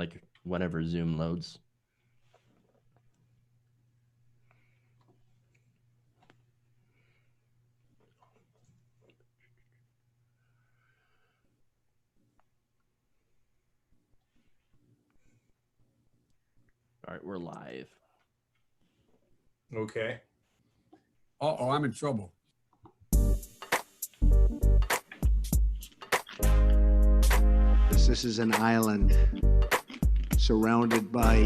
like whenever Zoom loads. All right, we're live. Okay. Uh-oh, I'm in trouble. This is an island surrounded by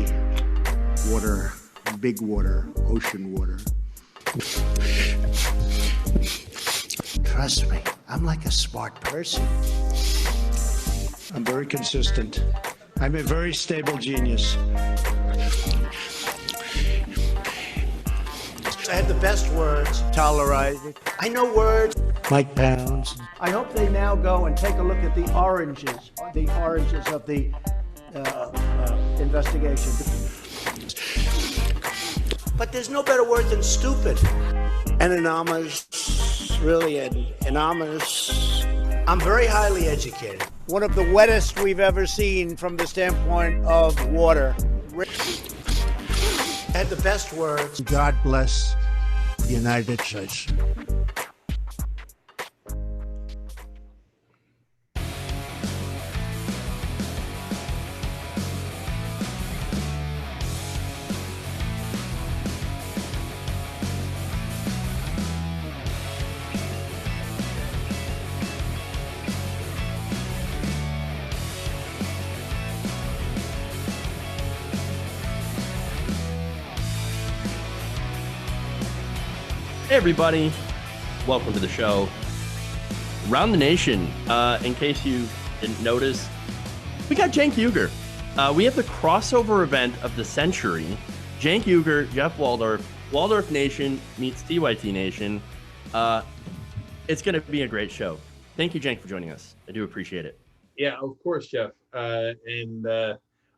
water, big water, ocean water. Trust me, I'm like a smart person. I'm very consistent. I'm a very stable genius. I had the best words. Tolerated. I know words. Mike Pounds. I hope they now go and take a look at the oranges of the investigation. But there's no better word than stupid. And anomalous, really anomalous. I'm very highly educated. One of the wettest we've ever seen from the standpoint of water. I had the best words. God bless the United States. Hey everybody, welcome to the show. Around the nation, in case you didn't notice, we got Cenk Uygur. We have the crossover event of the century. Cenk Uygur, Jeff Waldorf, Waldorf Nation meets TYT Nation. It's going to be a great show. Thank you, Cenk, for joining us. I do appreciate it. Yeah, of course, Jeff. And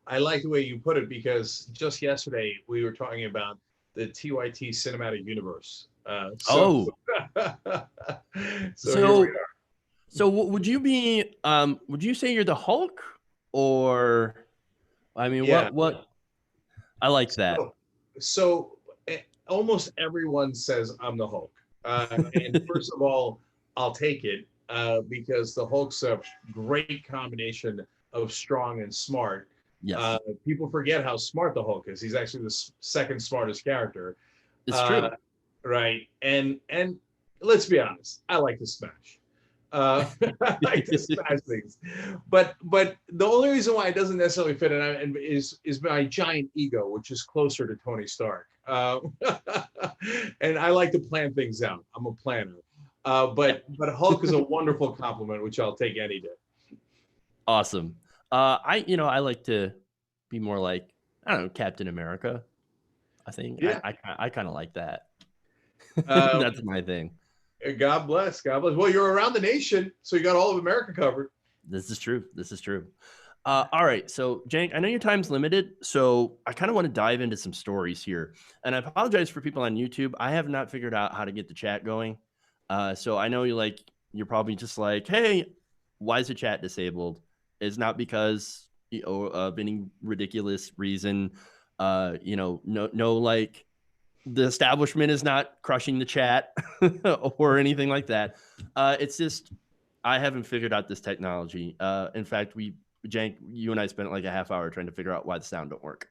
I like the way you put it because just yesterday we were talking about the TYT cinematic universe. So would you be? Would you say you're the Hulk, or? I mean, yeah. what? I like that. So almost everyone says I'm the Hulk. And first of all, I'll take it because the Hulk's a great combination of strong and smart. Yes. People forget how smart the Hulk is. He's actually the second smartest character. It's true. Right. And let's be honest, I like to smash. I like to smash things. But the only reason why it doesn't necessarily fit in is my giant ego, which is closer to Tony Stark. And I like to plan things out. I'm a planner. But Hulk is a wonderful compliment, which I'll take any day. Awesome. I like to be more like, I don't know, Captain America. I think I kind of like that. That's my thing. God bless. God bless. Well, you're around the nation, so you got all of America covered. This is true. All right. So, Cenk, I know your time's limited, so I kind of want to dive into some stories here. And I apologize for people on YouTube. I have not figured out how to get the chat going. So I know you're probably just like, hey, why is the chat disabled? It's not because of any ridiculous reason. No, the establishment is not crushing the chat or anything like that. It's just I haven't figured out this technology. In fact, Cenk, you and I spent like a half hour trying to figure out why the sound don't work.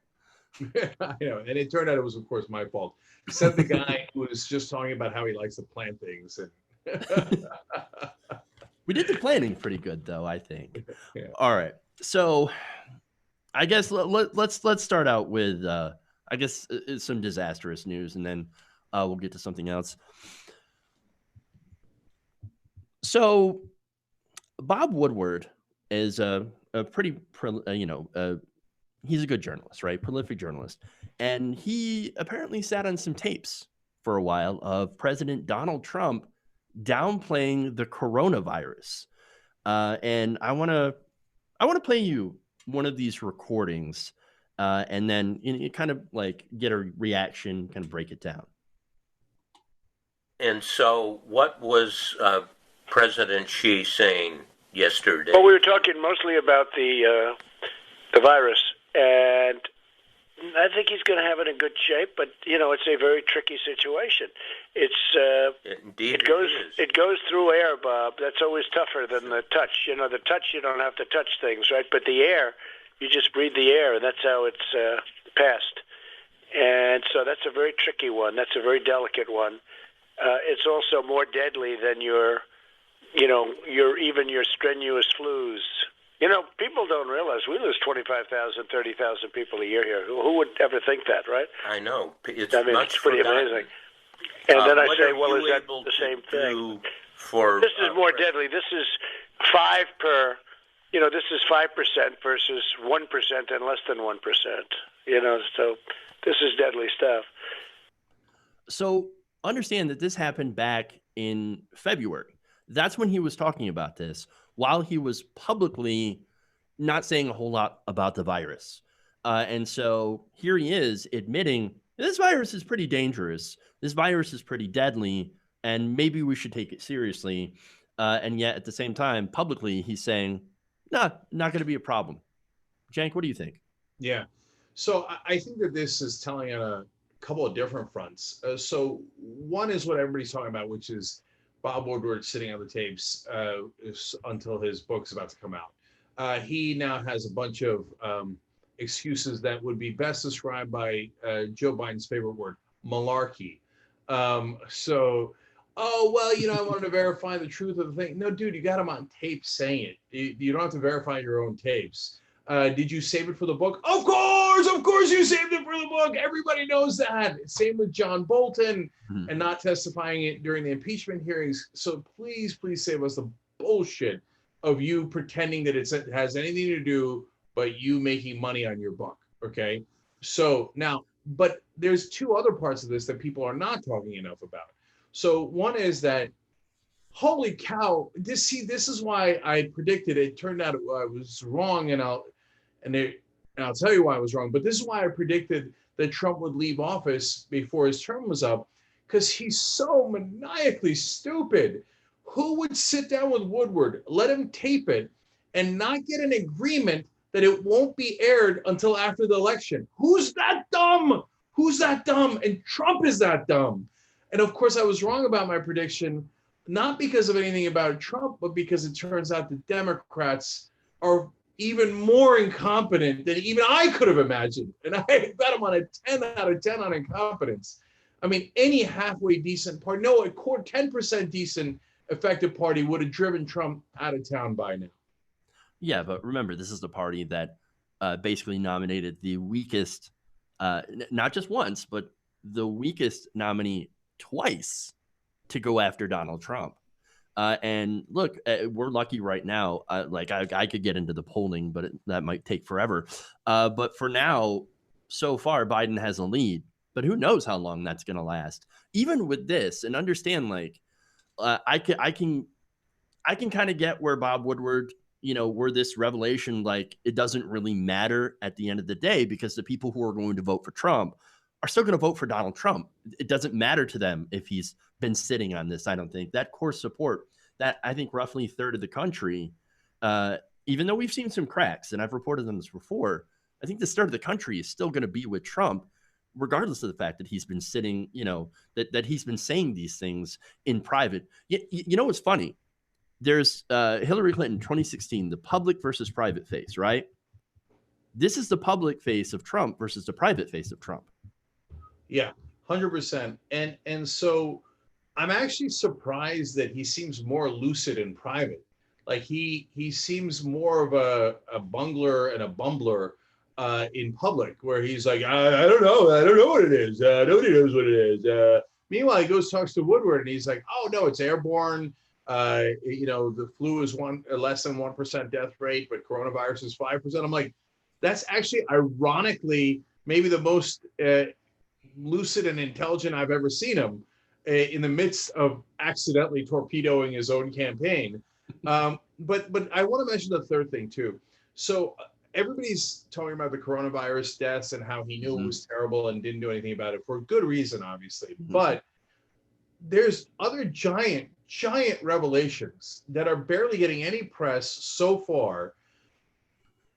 I know, and it turned out it was, of course, my fault. Except the guy who was just talking about how he likes to plan things. And we did the planning pretty good, though, I think. Yeah. All right, so I guess let's start out with some disastrous news, and then we'll get to something else. So Bob Woodward is a pretty, he's a good journalist, right? Prolific journalist. And he apparently sat on some tapes for a while of President Donald Trump downplaying the coronavirus. And I want to play you one of these recordings and then you kind of like get a reaction, kind of break it down. And so what was President Xi saying yesterday? Well, we were talking mostly about the virus And I think he's going to have it in good shape, but it's a very tricky situation. Indeed, it goes through air, Bob. That's always tougher than the touch. The touch, you don't have to touch things, right? But the air, you just breathe the air, and that's how it's passed. And so that's a very tricky one. That's a very delicate one. It's also more deadly than your strenuous flus. People don't realize we lose 25,000, 30,000 people a year here. Who would ever think that, right? I know. It's pretty amazing. And then I say, well, is that the same thing? This is more deadly. This is 5 per. This is 5% versus 1% and less than 1%. So this is deadly stuff. So understand that this happened back in February. That's when he was talking about this, while he was publicly not saying a whole lot about the virus. And so here he is admitting this virus is pretty dangerous. This virus is pretty deadly, and maybe we should take it seriously. And yet at the same time, publicly, he's saying, nah, not going to be a problem. Cenk, what do you think? Yeah. So I think that this is telling on a couple of different fronts. So one is what everybody's talking about, which is Bob Woodward sitting on the tapes until his book's about to come out. He now has a bunch of excuses that would be best described by Joe Biden's favorite word, malarkey. I wanted to verify the truth of the thing. No, dude, you got him on tape saying it. You don't have to verify your own tapes. Did you save it for the book? Of course you saved it for the book. Everybody knows that. Same with John Bolton and not testifying it during the impeachment hearings. So please save us the bullshit of you pretending that it has anything to do but you making money on your book. Okay. So now, but there's two other parts of this that people are not talking enough about. So one is that, holy cow, this is why I predicted it. Turned out I was wrong, and I'll tell you why I was wrong. But this is why I predicted that Trump would leave office before his term was up, because he's so maniacally stupid. Who would sit down with Woodward, let him tape it, and not get an agreement that it won't be aired until after the election? Who's that dumb? And Trump is that dumb. And of course, I was wrong about my prediction, not because of anything about Trump, but because it turns out the Democrats are even more incompetent than even I could have imagined. And I bet them on a 10 out of 10 on incompetence. I mean, any halfway decent party, no, a 10% decent effective party would have driven Trump out of town by now. Yeah, but remember, this is the party that basically nominated the weakest, not just once, but the weakest nominee twice to go after Donald Trump. And look, we're lucky right now. I could get into the polling, but that might take forever. But for now, so far, Biden has a lead. But who knows how long that's going to last? Even with this, and understand, I can kind of get where Bob Woodward, where this revelation, it doesn't really matter at the end of the day, because the people who are going to vote for Trump are still going to vote for Donald Trump. It doesn't matter to them if he's been sitting on this. I don't think that core support, that I think roughly a third of the country, even though we've seen some cracks, and I've reported on this before, I think the third of the country is still going to be with Trump, regardless of the fact that he's been sitting, that he's been saying these things in private. You know what's funny? There's Hillary Clinton, 2016, the public versus private face, right? This is the public face of Trump versus the private face of Trump. Yeah, 100%. And so I'm actually surprised that he seems more lucid in private. He seems more of a bungler and a bumbler in public, where he's like, I don't know what it is. Nobody knows what it is. Meanwhile, he talks to Woodward, and he's like, oh no, it's airborne. The flu is less than 1% death rate, but coronavirus is 5%. I'm like, that's actually ironically maybe the most lucid and intelligent I've ever seen him in the midst of accidentally torpedoing his own campaign. But I want to mention the third thing too. So everybody's talking about the coronavirus deaths and how he knew it was terrible and didn't do anything about it for good reason, obviously. But there's other giant revelations that are barely getting any press so far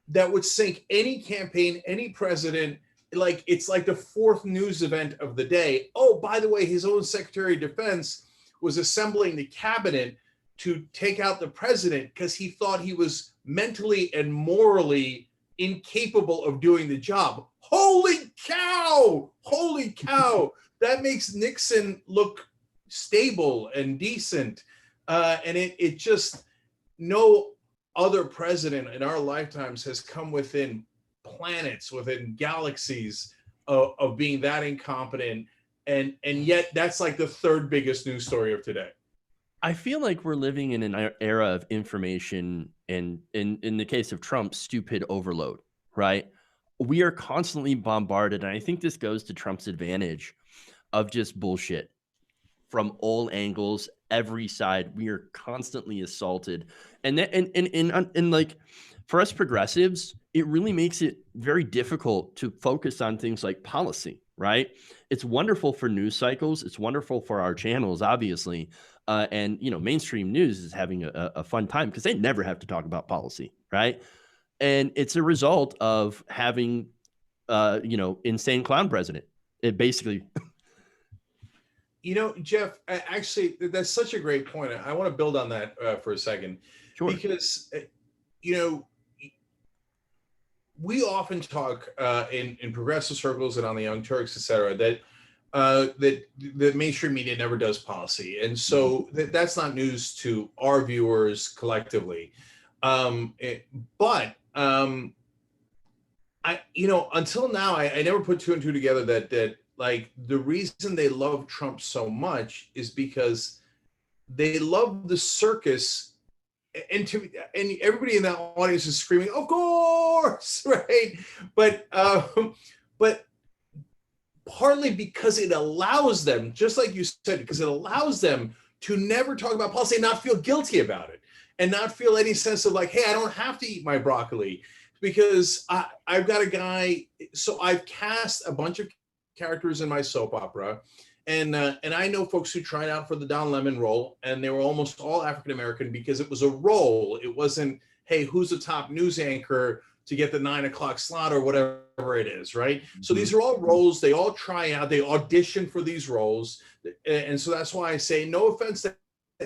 that would sink any campaign, any president. Like, it's like the fourth news event of the day. Oh, by the way, his own Secretary of Defense was assembling the cabinet to take out the president because he thought he was mentally and morally incapable of doing the job. Holy cow! Holy cow! That makes Nixon look stable and decent. And it just, no other president in our lifetimes has come within planets, within galaxies of being that incompetent. And yet that's like the third biggest news story of today. I feel like we're living in an era of information and in the case of Trump, stupid overload, right? We are constantly bombarded. And I think this goes to Trump's advantage of just bullshit from all angles, every side. We are constantly assaulted. And that, and like for us progressives, it really makes it very difficult to focus on things like policy, right? It's wonderful for news cycles. It's wonderful for our channels, obviously. And, you know, mainstream news is having a fun time because they never have to talk about policy, right? And it's a result of having, you know, insane clown president. It basically... You know, Jeff, actually, that's such a great point. I want to build on that for a second. Sure. Because, you know, we often talk in progressive circles and on the Young Turks, et cetera, that the mainstream media never does policy. And so that's not news to our viewers collectively. But you know, until now, I never put two and two together that like the reason they love Trump so much is because they love the circus, and everybody in that audience is screaming, "Of course!" Right? But partly because it allows them, just like you said, because it allows them to never talk about policy and not feel guilty about it, and not feel any sense of like, "Hey, I don't have to eat my broccoli because I've got a guy." So I've cast a bunch of characters in my soap opera, and I know folks who tried out for the Don Lemon role, and they were almost all African American because it was a role. It wasn't, hey, who's the top news anchor to get the 9 o'clock slot or whatever it is, right? Mm-hmm. So these are all roles. They all try out. They audition for these roles, and so that's why I say, no offense to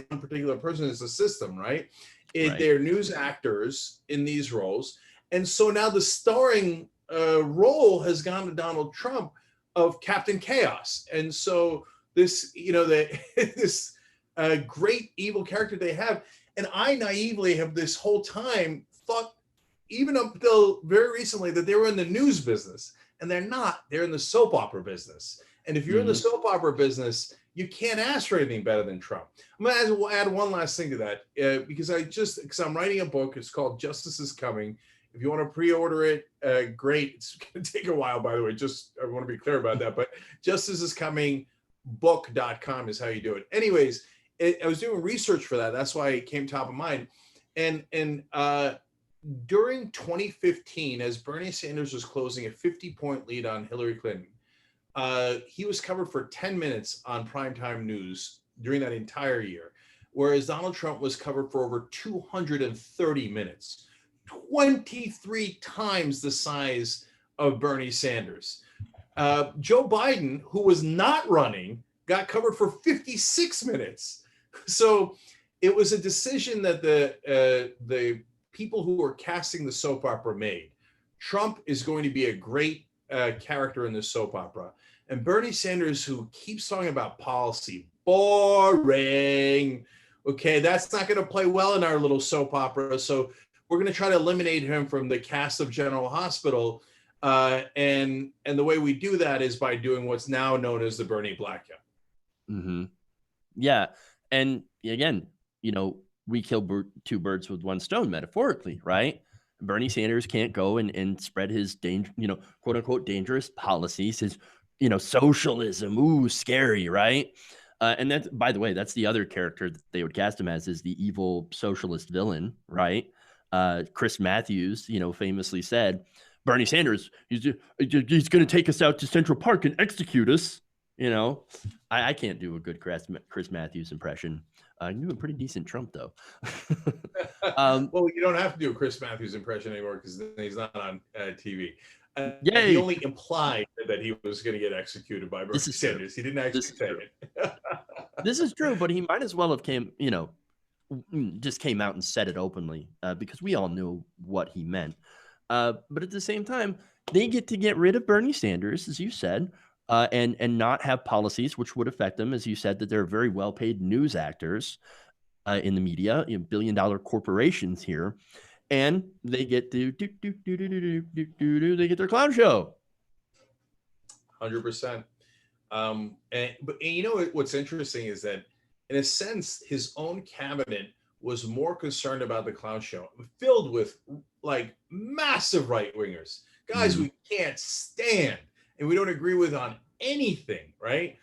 one particular person, is the system, right? Right. They're news actors in these roles, and so now the starring role has gone to Donald Trump of Captain Chaos. And so this, you know, this great evil character they have. And I naively have this whole time thought, even up until very recently, that they were in the news business, and they're not. They're in the soap opera business. And if you're in the soap opera business, you can't ask for anything better than Trump. I'm going to add one last thing to that, because I'm writing a book. It's called Justice is Coming. If you want to pre-order it, great. It's going to take a while, by the way. Just, I want to be clear about that. But Justice is Coming, book.com is how you do it. Anyways, I was doing research for that. That's why it came top of mind. And during 2015, as Bernie Sanders was closing a 50-point lead on Hillary Clinton, he was covered for 10 minutes on primetime news during that entire year, whereas Donald Trump was covered for over 230 minutes. 23 times the size of Bernie Sanders. Joe Biden, who was not running, got covered for 56 minutes. So it was a decision that the people who were casting the soap opera made. Trump is going to be a great character in the soap opera. And Bernie Sanders, who keeps talking about policy, boring. Okay, that's not going to play well in our little soap opera. So we're going to try to eliminate him from the cast of General Hospital. And the way we do that is by doing what's now known as the Bernie blackout. Mm-hmm. Yeah. And again, you know, we kill two birds with one stone, metaphorically, right? Bernie Sanders can't go and spread his quote unquote dangerous policies, his, you know, socialism. Ooh, scary, right? And that's, by the way, that's the other character that they would cast him as, is the evil socialist villain, right? Chris Matthews, you know, famously said, Bernie Sanders, he's going to take us out to Central Park and execute us, You know, I can't do a good Chris Matthews impression. I can do a pretty decent Trump though. Well, you don't have to do a Chris Matthews impression anymore because he's not on TV. He Yay! only implied that he was going to get executed by Bernie This is true. Sanders. He didn't actually This is say true. it. This is true, but he might as well have just came out and said it openly because we all knew what he meant. But at the same time, they get to get rid of Bernie Sanders, as you said, and not have policies which would affect them, as you said, that they're very well-paid news actors in the media, billion-dollar corporations here, and they get to they get their clown show. 100%. But you know what's interesting is that, in a sense, his own cabinet was more concerned about the clown show, filled with like massive right wingers, guys we can't stand and we don't agree with on anything, right?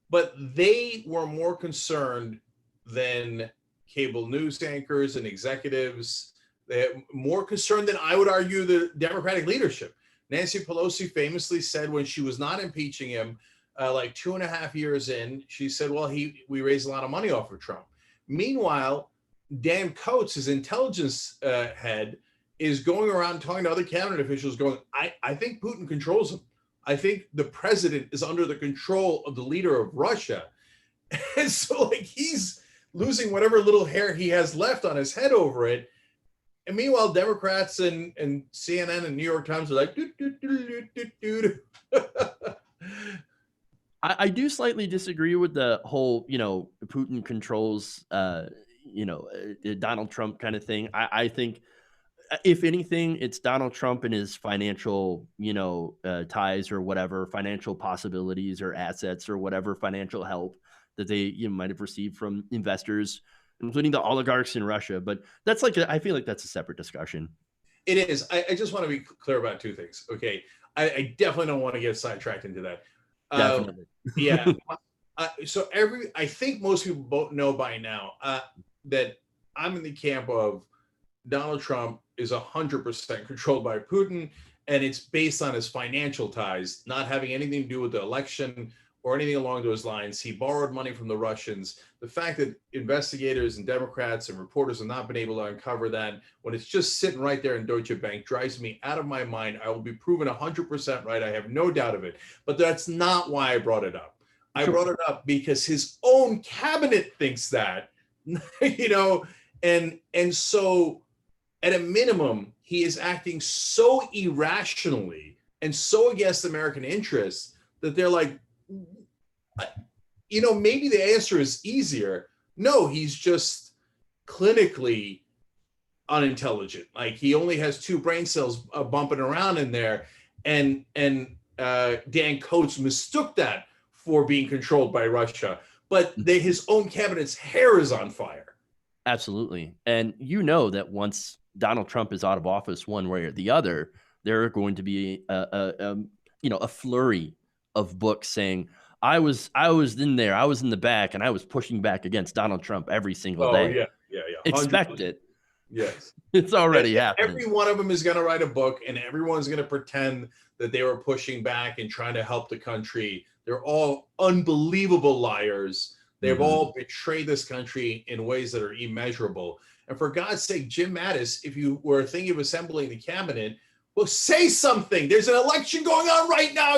But they were more concerned than cable news anchors and executives. They're more concerned than, I would argue, the Democratic leadership. Nancy Pelosi famously said when she was not impeaching him, like 2.5 years in, she said, well, we raised a lot of money off of Trump. Meanwhile, Dan Coates, his intelligence head, is going around talking to other cabinet officials going, I think Putin controls him. I think the president is under the control of the leader of Russia. And so like he's losing whatever little hair he has left on his head over it. And meanwhile, Democrats and CNN and New York Times are like, I do slightly disagree with the whole, Putin controls, Donald Trump kind of thing. I think, if anything, it's Donald Trump and his financial, ties or whatever, financial possibilities or assets or whatever financial help that they might have received from investors, including the oligarchs in Russia. But that's I feel like that's a separate discussion. It is. I just want to be clear about two things. Okay. I definitely don't want to get sidetracked into that. Definitely. Yeah. So I think most people both know by now that I'm in the camp of Donald Trump is 100% controlled by Putin, and it's based on his financial ties, not having anything to do with the election or anything along those lines. He borrowed money from the Russians. The fact that investigators and Democrats and reporters have not been able to uncover that when it's just sitting right there in Deutsche Bank drives me out of my mind. I will be proven 100% right. I have no doubt of it. But that's not why I brought it up. I brought it up because his own cabinet thinks that, and so at a minimum, he is acting so irrationally and so against American interests that they're like, maybe the answer is easier. No, he's just clinically unintelligent. Like he only has 2 brain cells bumping around in there. And Dan Coates mistook that for being controlled by Russia. But his own cabinet's hair is on fire. Absolutely. And that once Donald Trump is out of office one way or the other, there are going to be a flurry of books saying, I was in there, I was in the back, and I was pushing back against Donald Trump every single day. Yeah. Expect it. Yes. It's already happening. Every one of them is going to write a book, and everyone's going to pretend that they were pushing back and trying to help the country. They're all unbelievable liars. They've all betrayed this country in ways that are immeasurable. And for God's sake, Jim Mattis, if you were thinking of assembling the cabinet, well, say something. There's an election going on right now.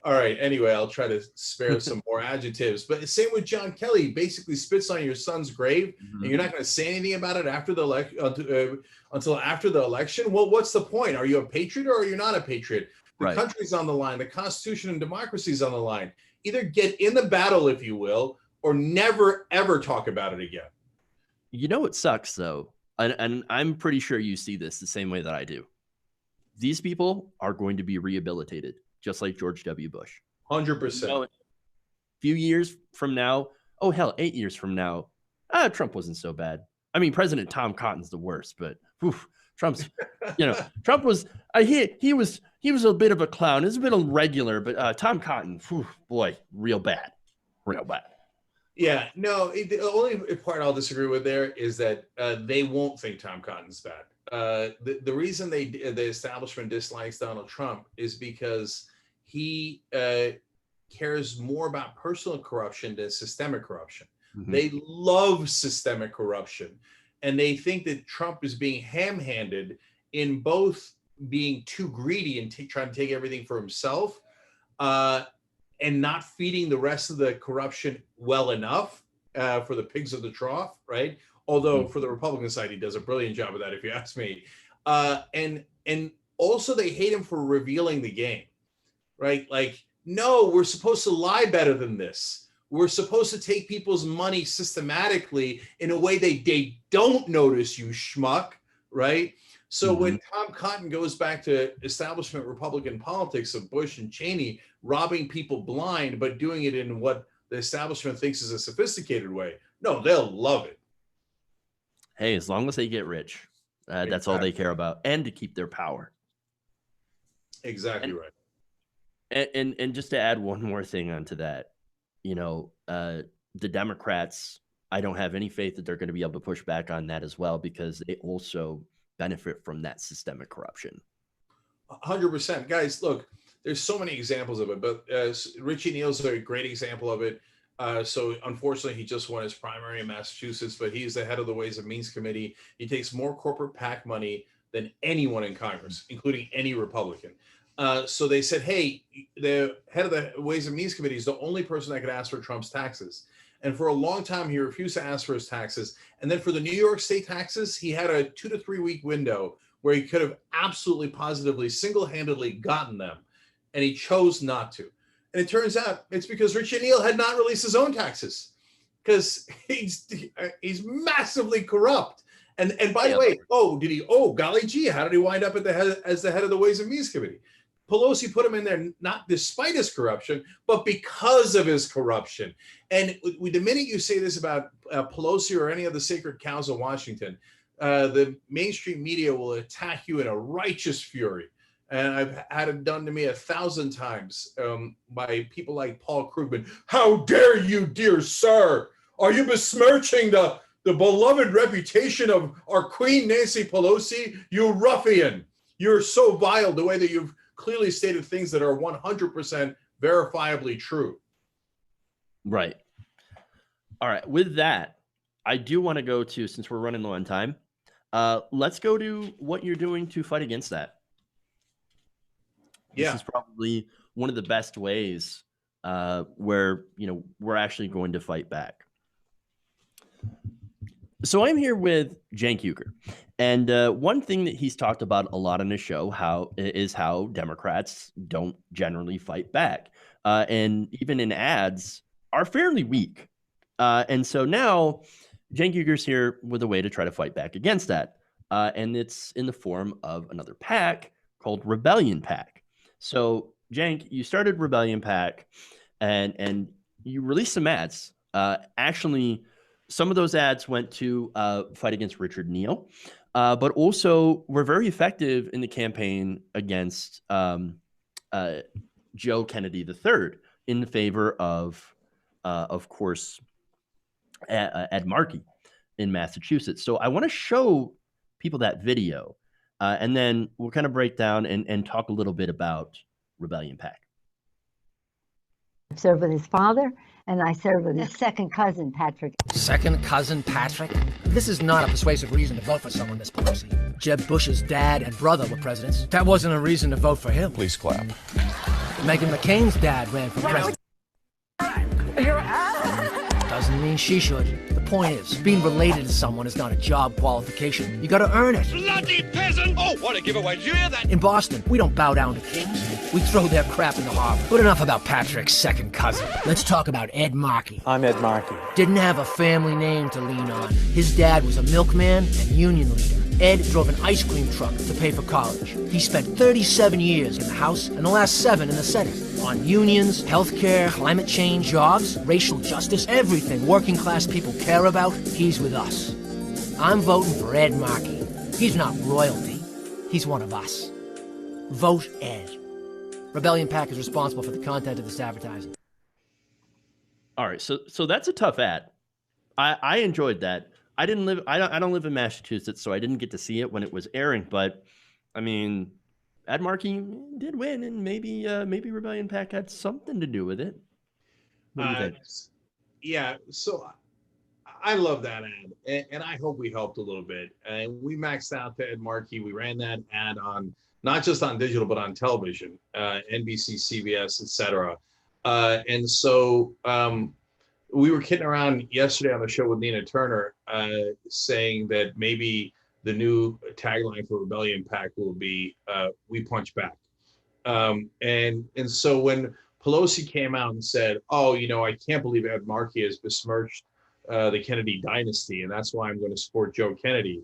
All right. Anyway, I'll try to spare some more adjectives. But the same with John Kelly. Basically spits on your son's grave, and you're not going to say anything about it after the until after the election. Well, what's the point? Are you a patriot or are you not a patriot? The country's on the line. The Constitution and democracy is on the line. Either get in the battle, if you will, or never, ever talk about it again. It sucks, though, and I'm pretty sure you see this the same way that I do. These people are going to be rehabilitated, just like George W. Bush. 100%. A few years from now, 8 years from now, Trump wasn't so bad. I mean, President Tom Cotton's the worst, but Trump's, Trump was, he was a bit of a clown. He was a bit irregular, but Tom Cotton, boy, real bad. Yeah, no, the only part I'll disagree with there is that they won't think Tom Cotton's bad. The reason the establishment dislikes Donald Trump is because he cares more about personal corruption than systemic corruption. Mhm. They love systemic corruption, and they think that Trump is being ham-handed in both being too greedy and trying to take everything for himself, and not feeding the rest of the corruption well enough for the pigs of the trough, right? Although for the Republican side, he does a brilliant job of that, if you ask me. And also they hate him for revealing the game, right? Like, no, we're supposed to lie better than this. We're supposed to take people's money systematically in a way they don't notice, you schmuck, right? So when Tom Cotton goes back to establishment Republican politics of Bush and Cheney robbing people blind, but doing it in what the establishment thinks is a sophisticated way, no, they'll love it. Hey, as long as they get rich, that's all they care about, and to keep their power. Exactly right. And just to add one more thing onto that, you know, the Democrats, I don't have any faith that they're going to be able to push back on that as well, because they also benefit from that systemic corruption. 100%. Guys, look, there's so many examples of it, but Richie Neal's a great example of it. So unfortunately, he just won his primary in Massachusetts, but he's the head of the Ways and Means Committee. He takes more corporate PAC money than anyone in Congress, including any Republican. So they said, hey, the head of the Ways and Means Committee is the only person that could ask for Trump's taxes. And for a long time, he refused to ask for his taxes. And then for the New York State taxes, he had a 2 to 3 week window where he could have absolutely, positively, single-handedly gotten them. And he chose not to. And it turns out it's because Richie Neal had not released his own taxes, because he's massively corrupt. And by the way, golly gee, how did he wind up as the head of the Ways and Means Committee? Pelosi put him in there not despite his corruption, but because of his corruption. And the minute you say this about Pelosi or any of the sacred cows of Washington, the mainstream media will attack you in a righteous fury. And I've had it done to me 1,000 times by people like Paul Krugman. How dare you, dear sir? Are you besmirching the beloved reputation of our Queen Nancy Pelosi? You ruffian. You're so vile the way that you've clearly stated things that are 100% verifiably true. Right. All right. With that, I do want to go to, since we're running low on time, let's go to what you're doing to fight against that. This is probably one of the best ways where, you know, we're actually going to fight back. So I'm here with Cenk Uygur, and one thing that he's talked about a lot on his show is how Democrats don't generally fight back, and even in ads are fairly weak. And so now Cenk Uygur's here with a way to try to fight back against that, and it's in the form of another PAC called Rebellion PAC. So Cenk, you started Rebellion PAC, and you released some ads. Actually, some of those ads went to fight against Richard Neal, but also were very effective in the campaign against Joe Kennedy III in favor of course, Ed Markey in Massachusetts. So I want to show people that video, and then we'll kind of break down and talk a little bit about Rebellion PAC. I served with his father, and I served with his second cousin, Patrick. Second cousin Patrick? This is not a persuasive reason to vote for someone, Miss Pelosi. Jeb Bush's dad and brother were presidents. That wasn't a reason to vote for him. Please clap. Meghan McCain's dad ran for president. Doesn't mean she should. The point is, being related to someone is not a job qualification. You gotta earn it. Bloody peasant! Oh, what a giveaway. Did you hear that? In Boston, we don't bow down to kings. We throw their crap in the harbor. But enough about Patrick's second cousin. Let's talk about Ed Markey. I'm Ed Markey. Didn't have a family name to lean on. His dad was a milkman and union leader. Ed drove an ice cream truck to pay for college. He spent 37 years in the House and the last 7 in the Senate. On unions, healthcare, climate change, jobs, racial justice, everything working class people care about, he's with us. I'm voting for Ed Markey. He's not royalty. He's one of us. Vote Ed. Rebellion PAC is responsible for the content of this advertising. All right, so that's a tough ad. I enjoyed that. I don't live in Massachusetts, so I didn't get to see it when it was airing. But I mean, Ed Markey did win, and maybe Rebellion PAC had something to do with it. What do you think? Yeah, so I love that ad, and I hope we helped a little bit. And we maxed out to Ed Markey. We ran that ad on not just on digital, but on television, NBC, CBS, etc. And so we were kidding around yesterday on the show with Nina Turner, saying that maybe the new tagline for Rebellion PAC will be "We Punch Back." And so when Pelosi came out and said, "Oh, I can't believe Ed Markey has besmirched the Kennedy dynasty, and that's why I'm going to support Joe Kennedy."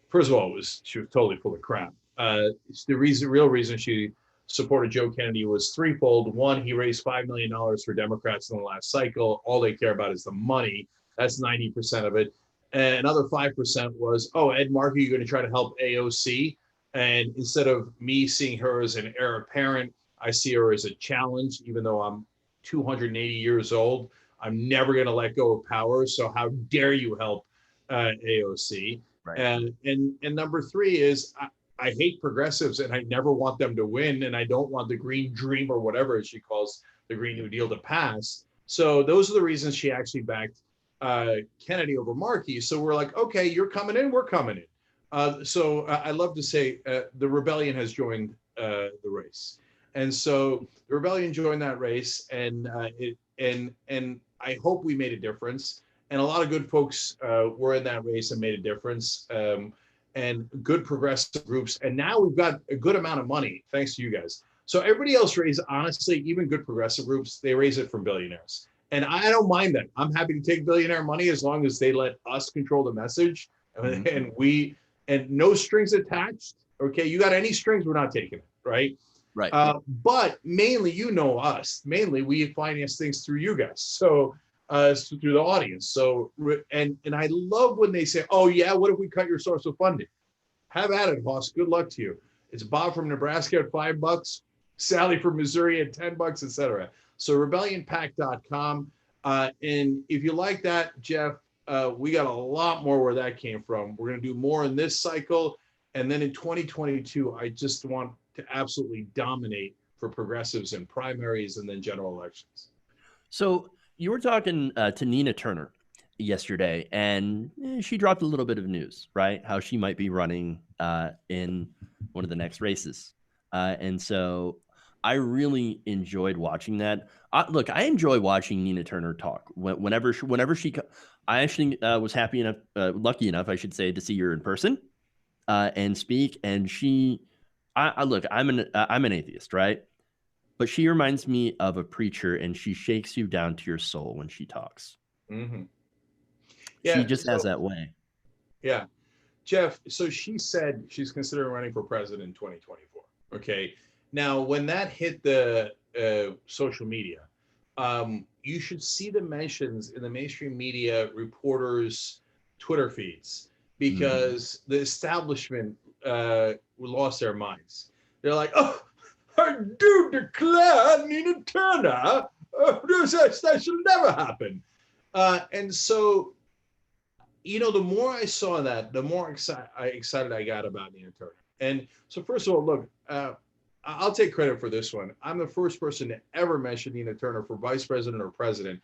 First of all, she was totally full of crap. The real reason she supported Joe Kennedy was threefold. One, he raised $5 million for Democrats in the last cycle. All they care about is the money. That's 90% of it. And another 5% was, oh, Ed Markey, you're going to try to help AOC. And instead of me seeing her as an heir apparent, I see her as a challenge, even though I'm 280 years old. I'm never going to let go of power. So how dare you help AOC? Right. And number three is I hate progressives and I never want them to win. And I don't want the Green Dream or whatever she calls the Green New Deal to pass. So those are the reasons she actually backed Kennedy over Markey. So we're like, okay, you're coming in, we're coming in. So I love to say the rebellion has joined the race. And so the rebellion joined that race, and I hope we made a difference. And a lot of good folks were in that race and made a difference, and good progressive groups. And now we've got a good amount of money, thanks to you guys. So everybody else raised, honestly, even good progressive groups, they raise it from billionaires. And I don't mind that. I'm happy to take billionaire money as long as they let us control the message, and no strings attached. Okay, you got any strings, we're not taking it, right? Right. But mainly, us. Mainly, we finance things through you guys. So through the audience. So and I love when they say, "Oh yeah, what if we cut your source of funding?" Have at it, boss. Good luck to you. It's Bob from Nebraska at $5, Sally from Missouri at $10, etc. So rebellionpac.com. And if you like that, Jeff, we got a lot more where that came from. We're going to do more in this cycle. And then in 2022, I just want to absolutely dominate for progressives in primaries and then general elections. So you were talking to Nina Turner yesterday, and she dropped a little bit of news, right? How she might be running in one of the next races. And so I really enjoyed watching that. Look, I enjoy watching Nina Turner talk. Whenever she, I actually was lucky enough, I should say, to see her in person and speak. And look, I'm an atheist, right? But she reminds me of a preacher, and she shakes you down to your soul when she talks. Mm-hmm. She just has that way. Yeah. Jeff, so she said she's considering running for president in 2024. Okay. Now, when that hit the social media, you should see the mentions in the mainstream media reporters' Twitter feeds, because the establishment lost their minds. They're like, oh, I do declare Nina Turner, that should never happen. And so, the more I saw that, the more excited I got about Nina Turner. And so, first of all, look, I'll take credit for this one. I'm the first person to ever mention Nina Turner for vice president or president.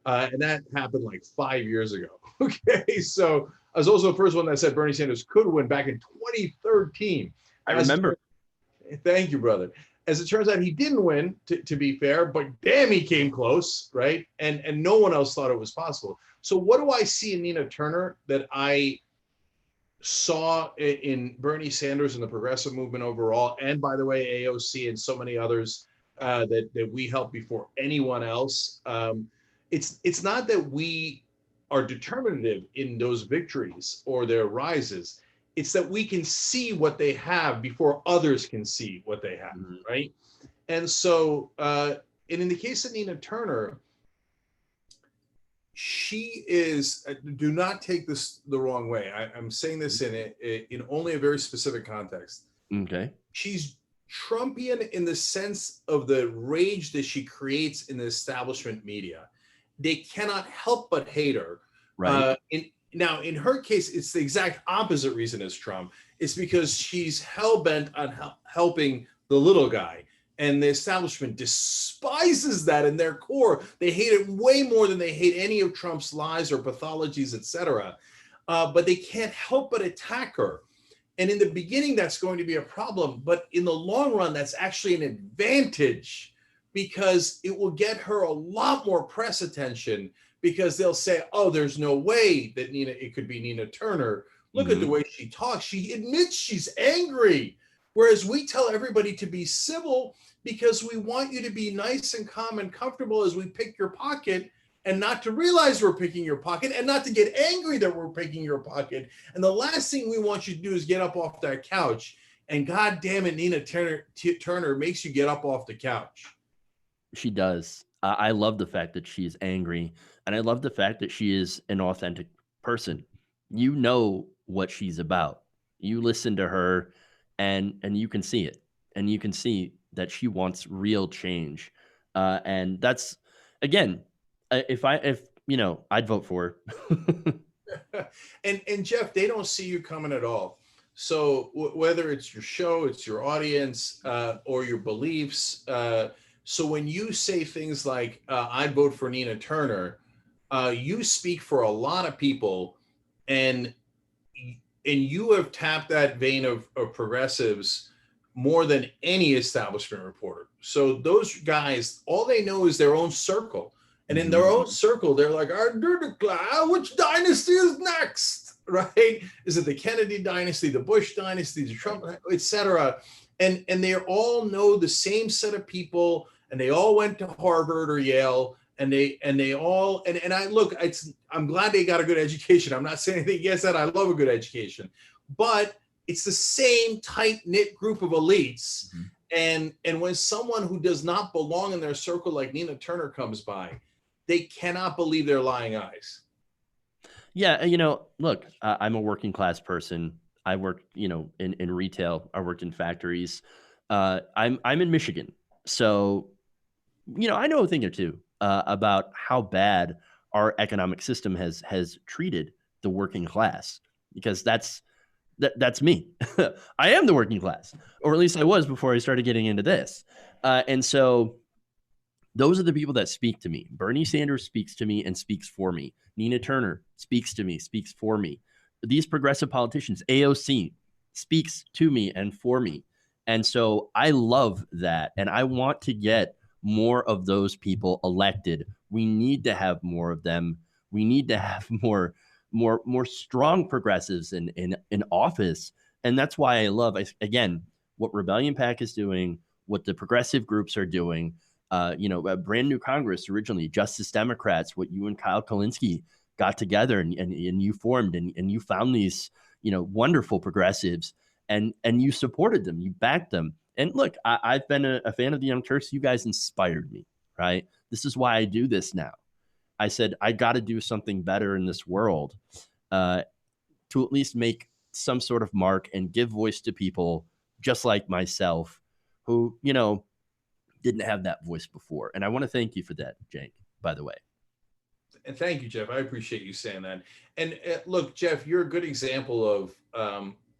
And that happened like 5 years ago. Okay. So I was also the first one that said Bernie Sanders could win back in 2013. I remember. Thank you, brother. As it turns out, he didn't win, to be fair, but damn, he came close, right? And no one else thought it was possible. So what do I see in Nina Turner that I saw in Bernie Sanders and the progressive movement overall, and by the way, AOC and so many others that we helped before anyone else? It's not that we are determinative in those victories or their rises. It's that we can see what they have before others can see what they have, right? And so, and in the case of Nina Turner, she is, do not take this the wrong way. I'm saying this in only a very specific context. Okay. She's Trumpian in the sense of the rage that she creates in the establishment media. They cannot help but hate her. Right. Now, in her case, it's the exact opposite reason as Trump. It's because she's hell-bent on helping the little guy. And the establishment despises that in their core. They hate it way more than they hate any of Trump's lies or pathologies, etc. But they can't help but attack her. And in the beginning, that's going to be a problem. But in the long run, that's actually an advantage, because it will get her a lot more press attention, because they'll say, oh, there's no way that it could be Nina Turner. Look at the way she talks. She admits she's angry. Whereas we tell everybody to be civil because we want you to be nice and calm and comfortable as we pick your pocket, and not to realize we're picking your pocket, and not to get angry that we're picking your pocket. And the last thing we want you to do is get up off that couch. And God damn it, Nina Turner makes you get up off the couch. She does. I love the fact that she's angry, and I love the fact that she is an authentic person. You know what she's about. You listen to her, and you can see it, and you can see that she wants real change. And that's, again, if I'd vote for her. and Jeff, they don't see you coming at all. So whether it's your show, it's your audience, or your beliefs. So when you say things like, I'd vote for Nina Turner, you speak for a lot of people, and you have tapped that vein of progressives more than any establishment reporter. So those guys, all they know is their own circle. And in their own circle, they're like, which dynasty is next, right? Is it the Kennedy dynasty, the Bush dynasty, the Trump, etc.? And they all know the same set of people, and they all went to Harvard or Yale, and I'm glad they got a good education. I'm not saying anything against that. I love a good education, but it's the same tight-knit group of elites. And when someone who does not belong in their circle like Nina Turner comes by, they cannot believe their lying eyes. Yeah, look, I'm a working class person. I work, in retail. I worked in factories. I'm in Michigan, so I know a thing or two about how bad our economic system has treated the working class, because that's me. I am the working class, or at least I was before I started getting into this. And so those are the people that speak to me. Bernie Sanders speaks to me and speaks for me. Nina Turner speaks to me, speaks for me. These progressive politicians, AOC, speaks to me and for me. And so I love that. And I want to get more of those people elected. We need to have more of them. We need to have more strong progressives in office. And that's why I love, again, what Rebellion PAC is doing, what the progressive groups are doing. A brand new Congress, originally Justice Democrats, what you and Kyle Kalinske got together and you formed, and you found these, wonderful progressives, and you supported them, you backed them. And look, I've been a fan of the Young Turks. You guys inspired me, right? This is why I do this now. I said, I got to do something better in this world, to at least make some sort of mark and give voice to people just like myself who, didn't have that voice before. And I want to thank you for that, Cenk, by the way. And thank you, Jeff. I appreciate you saying that. And look, Jeff, you're a good example of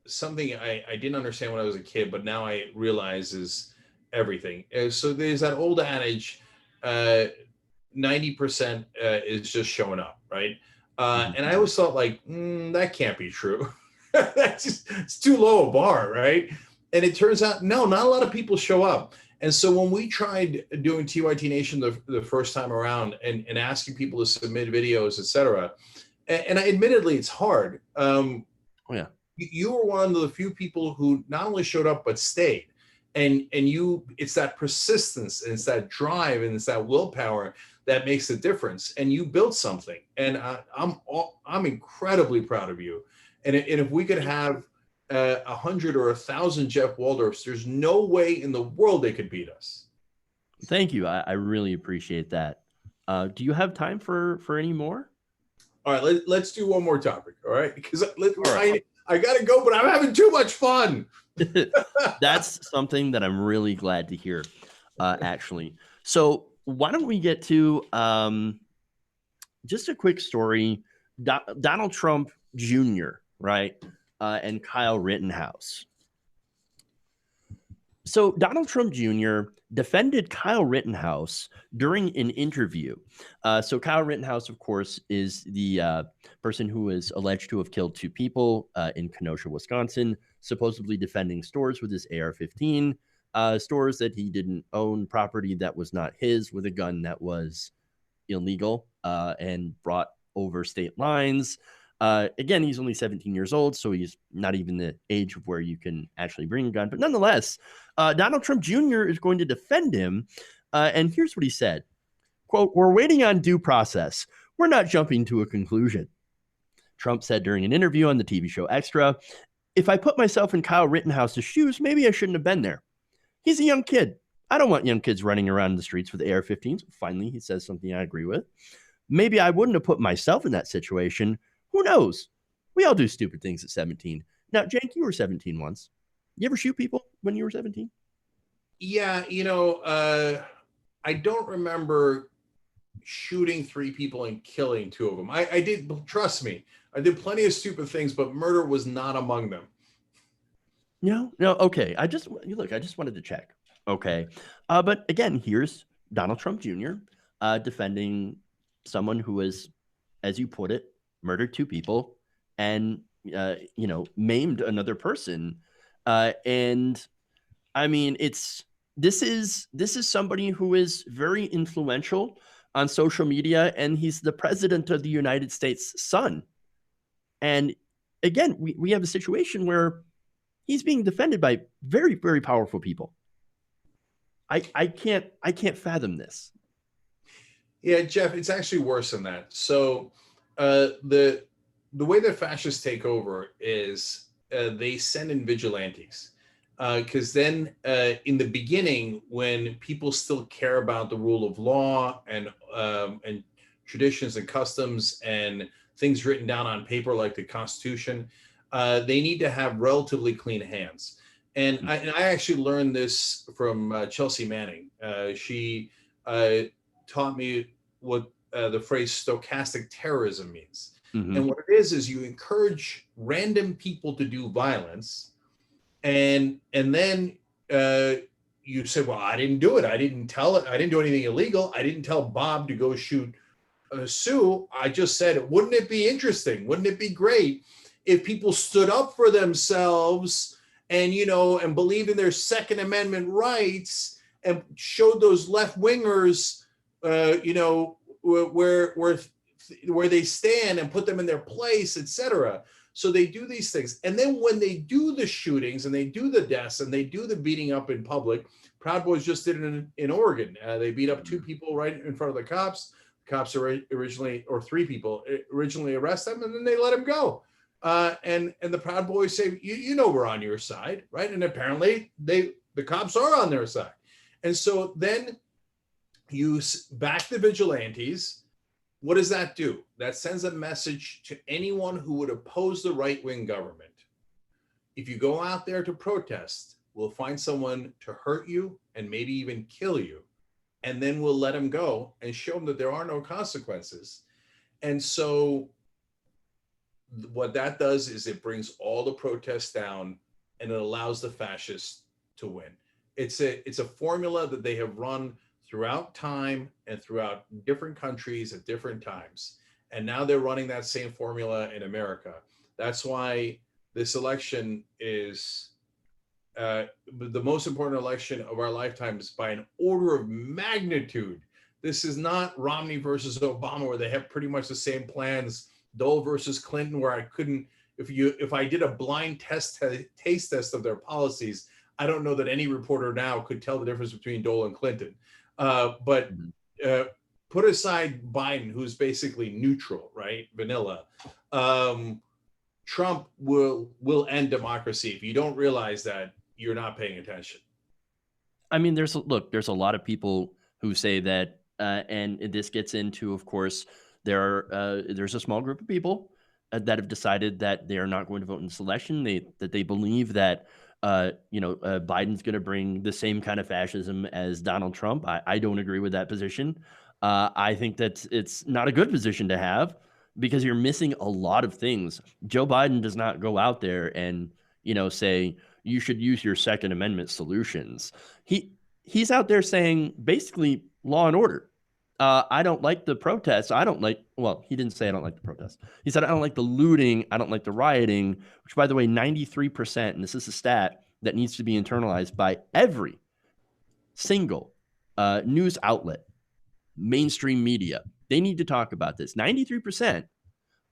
something I didn't understand when I was a kid, but now I realize is everything. So there's that old adage, 90% is just showing up, right? And I always thought that can't be true. It's too low a bar, right? And it turns out, no, not a lot of people show up. And so when we tried doing TYT Nation the first time around and asking people to submit videos, et cetera, and admittedly, it's hard. You were one of the few people who not only showed up, but stayed. And it's that persistence, and it's that drive, and it's that willpower that makes the difference. And you built something. And I'm incredibly proud of you. And if we could have 100 or 1,000 Jeff Waldorfs, there's no way in the world they could beat us. Thank you. I really appreciate that. Do you have time for any more? All right, let's do one more topic. All right, because I got to go, but I'm having too much fun. That's something that I'm really glad to hear, actually. So why don't we get to just a quick story. Donald Trump Jr., right? And Kyle Rittenhouse. So Donald Trump Jr. defended Kyle Rittenhouse during an interview. So Kyle Rittenhouse, of course, is the person who is alleged to have killed 2 people in Kenosha, Wisconsin, supposedly defending stores with his AR-15, stores that he didn't own, property that was not his, with a gun that was illegal and brought over state lines. Again, he's only 17 years old, so he's not even the age of where you can actually bring a gun. But nonetheless, Donald Trump Jr. is going to defend him. And here's what he said, quote, "We're waiting on due process. We're not jumping to a conclusion." Trump said during an interview on the TV show Extra, "If I put myself in Kyle Rittenhouse's shoes, maybe I shouldn't have been there. He's a young kid. I don't want young kids running around in the streets with AR-15s. Finally, he says something I agree with. Maybe I wouldn't have put myself in that situation. Who knows? We all do stupid things at 17. Now, Cenk, you were 17 once. You ever shoot people when you were 17? Yeah, I don't remember shooting 3 people and killing 2 of them. I did, trust me, I did plenty of stupid things, but murder was not among them. No, okay. I just wanted to check. Okay. But again, here's Donald Trump Jr. Defending someone who is, as you put it, murdered 2 people and, maimed another person. And I mean, this is somebody who is very influential on social media, and he's the president of the United States' son. And again, we have a situation where he's being defended by very, very powerful people. I can't fathom this. Yeah, Jeff, it's actually worse than that. So the way that fascists take over is they send in vigilantes. Because then in the beginning, when people still care about the rule of law and traditions and customs and things written down on paper like the Constitution, they need to have relatively clean hands. And I actually learned this from Chelsea Manning. She taught me what the phrase stochastic terrorism means. Mm-hmm. And what it is you encourage random people to do violence, and then you say, well, I didn't do it. I didn't do anything illegal. I didn't tell Bob to go shoot Sue. I just said, wouldn't it be interesting? Wouldn't it be great if people stood up for themselves and, and believed in their Second Amendment rights and showed those left wingers, where they stand and put them in their place, etc. So they do these things. And then when they do the shootings and they do the deaths and they do the beating up in public, Proud Boys just did it in Oregon. They beat up 2 people right in front of the cops. Cops originally, or 3 people originally arrest them, and then they let them go. And the Proud Boys say, we're on your side, right? And apparently the cops are on their side. And so then you back the vigilantes. What does that do? That sends a message to anyone who would oppose the right-wing government. If you go out there to protest, we'll find someone to hurt you and maybe even kill you. And then we'll let them go and show them that there are no consequences. And so what that does is it brings all the protests down and it allows the fascists to win. It's a formula that they have run throughout time and throughout different countries at different times. And now they're running that same formula in America. That's why this election is the most important election of our lifetimes by an order of magnitude. This is not Romney versus Obama, where they have pretty much the same plans. Dole versus Clinton, where I couldn't, if I did a blind taste test of their policies, I don't know that any reporter now could tell the difference between Dole and Clinton. But put aside Biden, who's basically neutral, right? Vanilla. Trump will end democracy. If you don't realize that, you're not paying attention. I mean, there's a lot of people who say that, and this gets into, of course, there's a small group of people that have decided that they are not going to vote in this election. That they believe that Biden's going to bring the same kind of fascism as Donald Trump. I don't agree with that position. I think that it's not a good position to have because you're missing a lot of things. Joe Biden does not go out there and say, you should use your Second Amendment solutions. He's out there saying basically law and order. I don't like the protests. Well, he didn't say I don't like the protests. He said, I don't like the looting. I don't like the rioting, which, by the way, 93%, and this is a stat that needs to be internalized by every single news outlet, mainstream media. They need to talk about this. 93%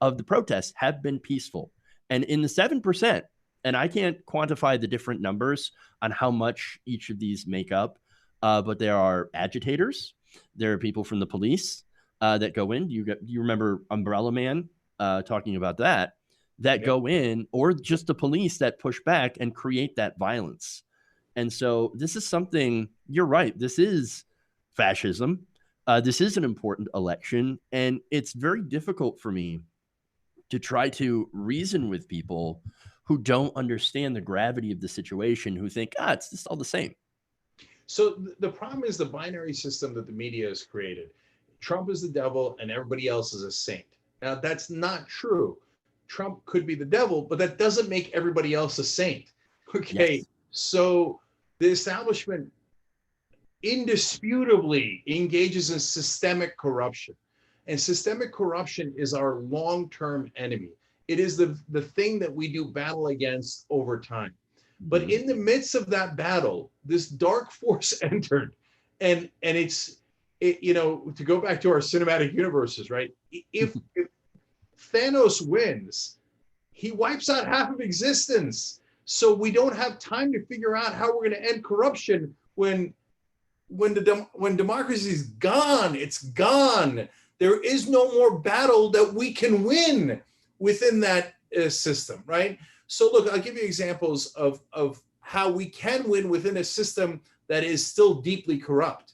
of the protests have been peaceful. And in the 7%, and I can't quantify the different numbers on how much each of these make up, but there are agitators. There are people from the police that go in. You remember Umbrella Man talking about that go in, or just the police that push back and create that violence. And so this is something, you're right, this is fascism. This is an important election, and it's very difficult for me to try to reason with people who don't understand the gravity of the situation, who think, it's just all the same. So the problem is the binary system that the media has created. Trump is the devil and everybody else is a saint. Now, that's not true. Trump could be the devil, but that doesn't make everybody else a saint. Okay, yes. So the establishment indisputably engages in systemic corruption. And systemic corruption is our long-term enemy. It is the thing that we do battle against over time. But in the midst of that battle, this dark force entered, and it's to go back to our cinematic universes, right? If Thanos wins, he wipes out half of existence. So we don't have time to figure out how we're going to end corruption when democracy is gone. It's gone. There is no more battle that we can win within that system, right? So look, I'll give you examples of how we can win within a system that is still deeply corrupt.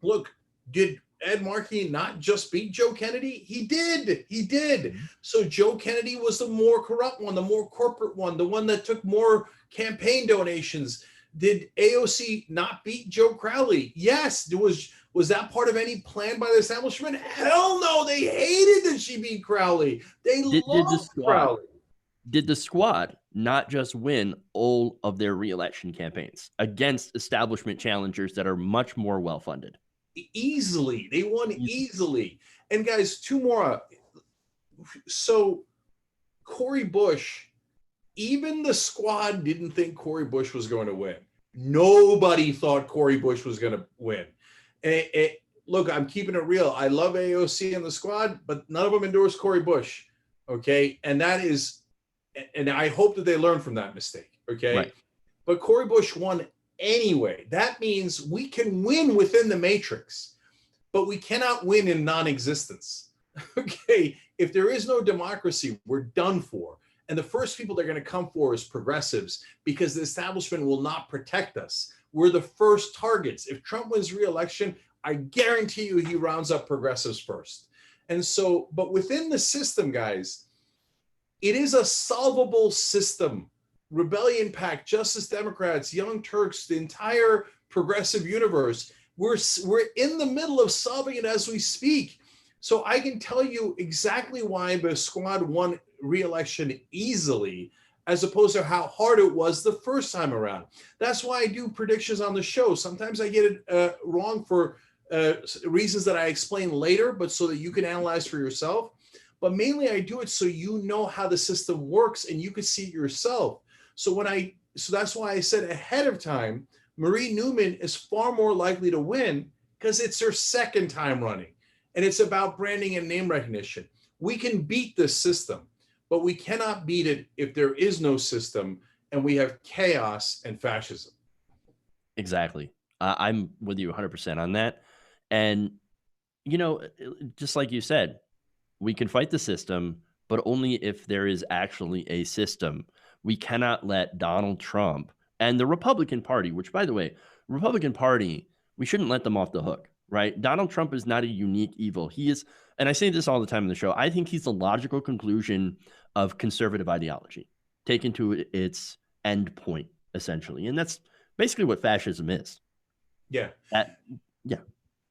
Look, did Ed Markey not just beat Joe Kennedy? He did. So Joe Kennedy was the more corrupt one, the more corporate one, the one that took more campaign donations. Did AOC not beat Joe Crowley? Yes. Was that part of any plan by the establishment? Hell no. They hated that she beat Crowley. They loved Crowley. Did the squad not just win all of their re-election campaigns against establishment challengers that are much more well-funded? Easily. They won easily. And guys, two more. So Cori Bush, even the squad didn't think Cori Bush was going to win. Nobody thought Cori Bush was going to win. Look, I'm keeping it real. I love AOC and the squad, but none of them endorsed Cori Bush. Okay. And I hope that they learn from that mistake. Okay. Right. But Cori Bush won anyway. That means we can win within the matrix, but we cannot win in non-existence. Okay. If there is no democracy, we're done for. And the first people they're going to come for is progressives, because the establishment will not protect us. We're the first targets. If Trump wins re-election, I guarantee you he rounds up progressives first. And so, but within the system, guys, it is a solvable system. Rebellion PAC, Justice Democrats, Young Turks, the entire progressive universe, we're in the middle of solving it as we speak. So I can tell you exactly why the squad won re-election easily, as opposed to how hard it was the first time around. That's why I do predictions on the show. Sometimes I get it wrong for reasons that I explain later, but so that you can analyze for yourself. But mainly I do it so you know how the system works and you can see it yourself. So that's why I said ahead of time, Marie Newman is far more likely to win because it's her second time running. And it's about branding and name recognition. We can beat this system, but we cannot beat it if there is no system and we have chaos and fascism. Exactly. I'm with you 100% on that. And, just like you said, we can fight the system, but only if there is actually a system. We cannot let Donald Trump and the Republican Party, which, by the way, Republican Party, we shouldn't let them off the hook, right? Donald Trump is not a unique evil. He is, and I say this all the time in the show, I think he's the logical conclusion of conservative ideology taken to its end point, essentially. And that's basically what fascism is. Yeah. Yeah.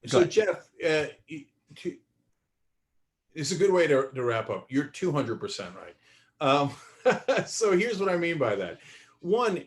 So, Jeff, it's a good way to wrap up. You're 200% right. So here's what I mean by that. One,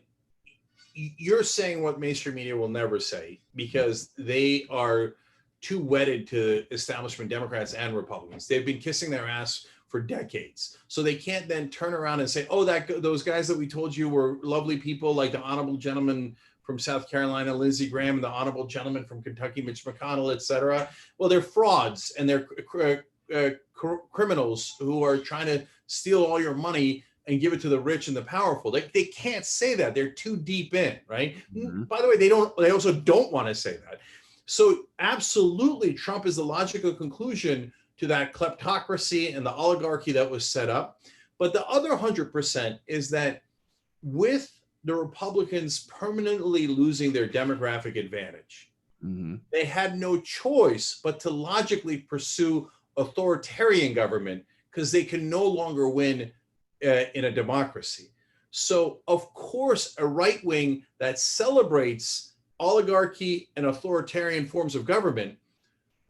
you're saying what mainstream media will never say because they are too wedded to establishment Democrats and Republicans. They've been kissing their ass for decades. So they can't then turn around and say, oh, those guys that we told you were lovely people, like the honorable gentleman from South Carolina, Lindsey Graham, and the honorable gentleman from Kentucky, Mitch McConnell, et cetera. Well, they're frauds and they're criminals who are trying to steal all your money and give it to the rich and the powerful. They can't say that. They're too deep in, right? Mm-hmm. By the way, they also don't want to say that. So absolutely, Trump is the logical conclusion to that kleptocracy and the oligarchy that was set up. But the other 100% is that with the Republicans permanently losing their demographic advantage, they had no choice but to logically pursue authoritarian government because they can no longer win in a democracy. So, of course, a right wing that celebrates oligarchy and authoritarian forms of government,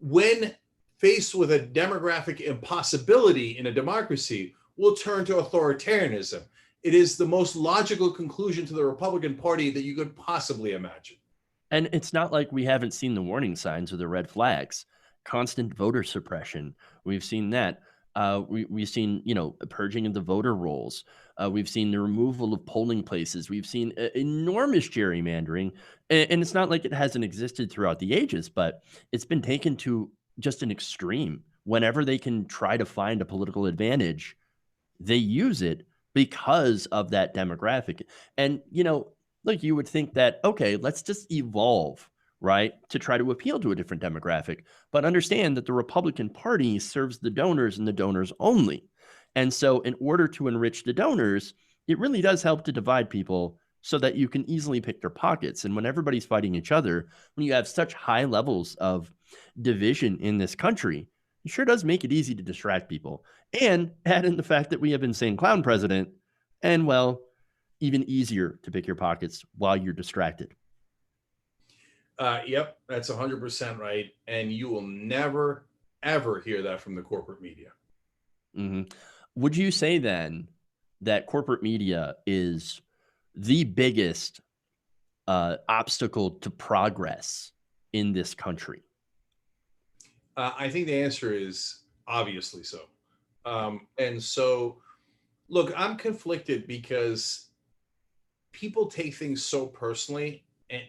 when faced with a demographic impossibility in a democracy, will turn to authoritarianism. It is the most logical conclusion to the Republican Party that you could possibly imagine. And it's not like we haven't seen the warning signs or the red flags. Constant voter suppression. We've seen that. We've seen, purging of the voter rolls. We've seen the removal of polling places. We've seen enormous gerrymandering. And it's not like it hasn't existed throughout the ages, but it's been taken to just an extreme. Whenever they can try to find a political advantage, they use it because of that demographic. And, like you would think that, okay, let's just evolve, right, to try to appeal to a different demographic. But understand that the Republican Party serves the donors and the donors only. And so in order to enrich the donors, it really does help to divide people so that you can easily pick their pockets. And when everybody's fighting each other, when you have such high levels of division in this country, it sure does make it easy to distract people. And add in the fact that we have insane clown president, and well, even easier to pick your pockets while you're distracted. Yep, that's 100% right. And you will never, ever hear that from the corporate media. Mm-hmm. Would you say then that corporate media is the biggest obstacle to progress in this country? I think the answer is obviously so. And so, look, I'm conflicted because people take things so personally,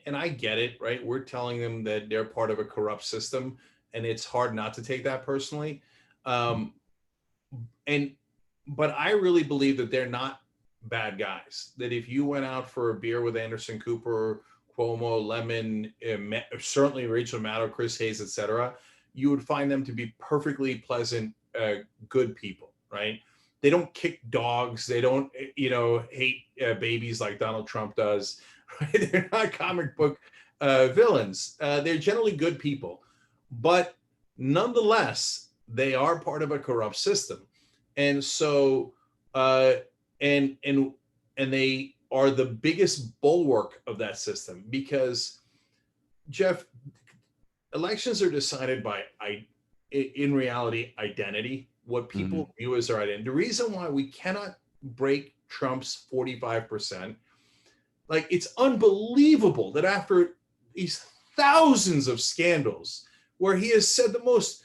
and I get it, right? We're telling them that they're part of a corrupt system, and it's hard not to take that personally. But I really believe that they're not bad guys. That if you went out for a beer with Anderson Cooper, Cuomo, Lemon, certainly Rachel Maddow, Chris Hayes, etc., you would find them to be perfectly pleasant, good people, right? They don't kick dogs. They don't, hate babies like Donald Trump does. Right? They're not comic book villains. They're generally good people, but nonetheless, they are part of a corrupt system, and so and they are the biggest bulwark of that system because, Jeff, elections are decided by, in reality, identity. What people view as their identity. The reason why we cannot break Trump's 45%, like, it's unbelievable that after these thousands of scandals where he has said the most,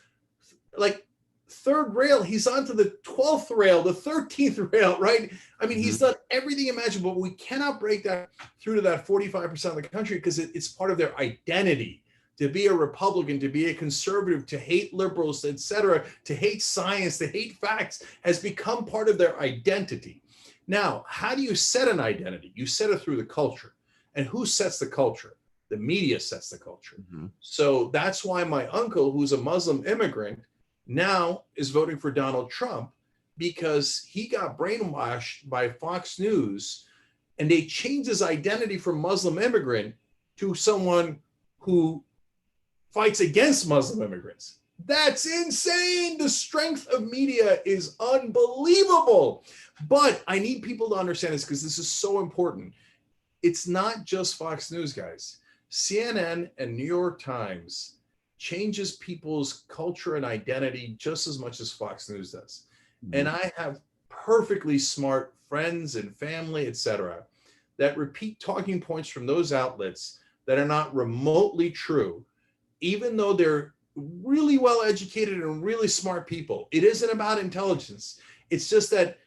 like, third rail, he's onto the 12th rail, the 13th rail, right? I mean, he's done everything imaginable, but we cannot break that through to that 45% of the country because it's part of their identity. To be a Republican, to be a conservative, to hate liberals, etc., to hate science, to hate facts has become part of their identity. Now, how do you set an identity? You set it through the culture. And who sets the culture? The media sets the culture. So that's why my uncle, who's a Muslim immigrant, now is voting for Donald Trump because he got brainwashed by Fox News and they changed his identity from Muslim immigrant to someone who fights against Muslim immigrants. That's insane. The strength of media is unbelievable. But I need people to understand this because this is so important. It's not just Fox News, guys. CNN and New York Times changes people's culture and identity just as much as Fox News does. And I have perfectly smart friends and family, etc., that repeat talking points from those outlets that are not remotely true, even though they're really well educated and really smart people. It isn't about intelligence. It's just that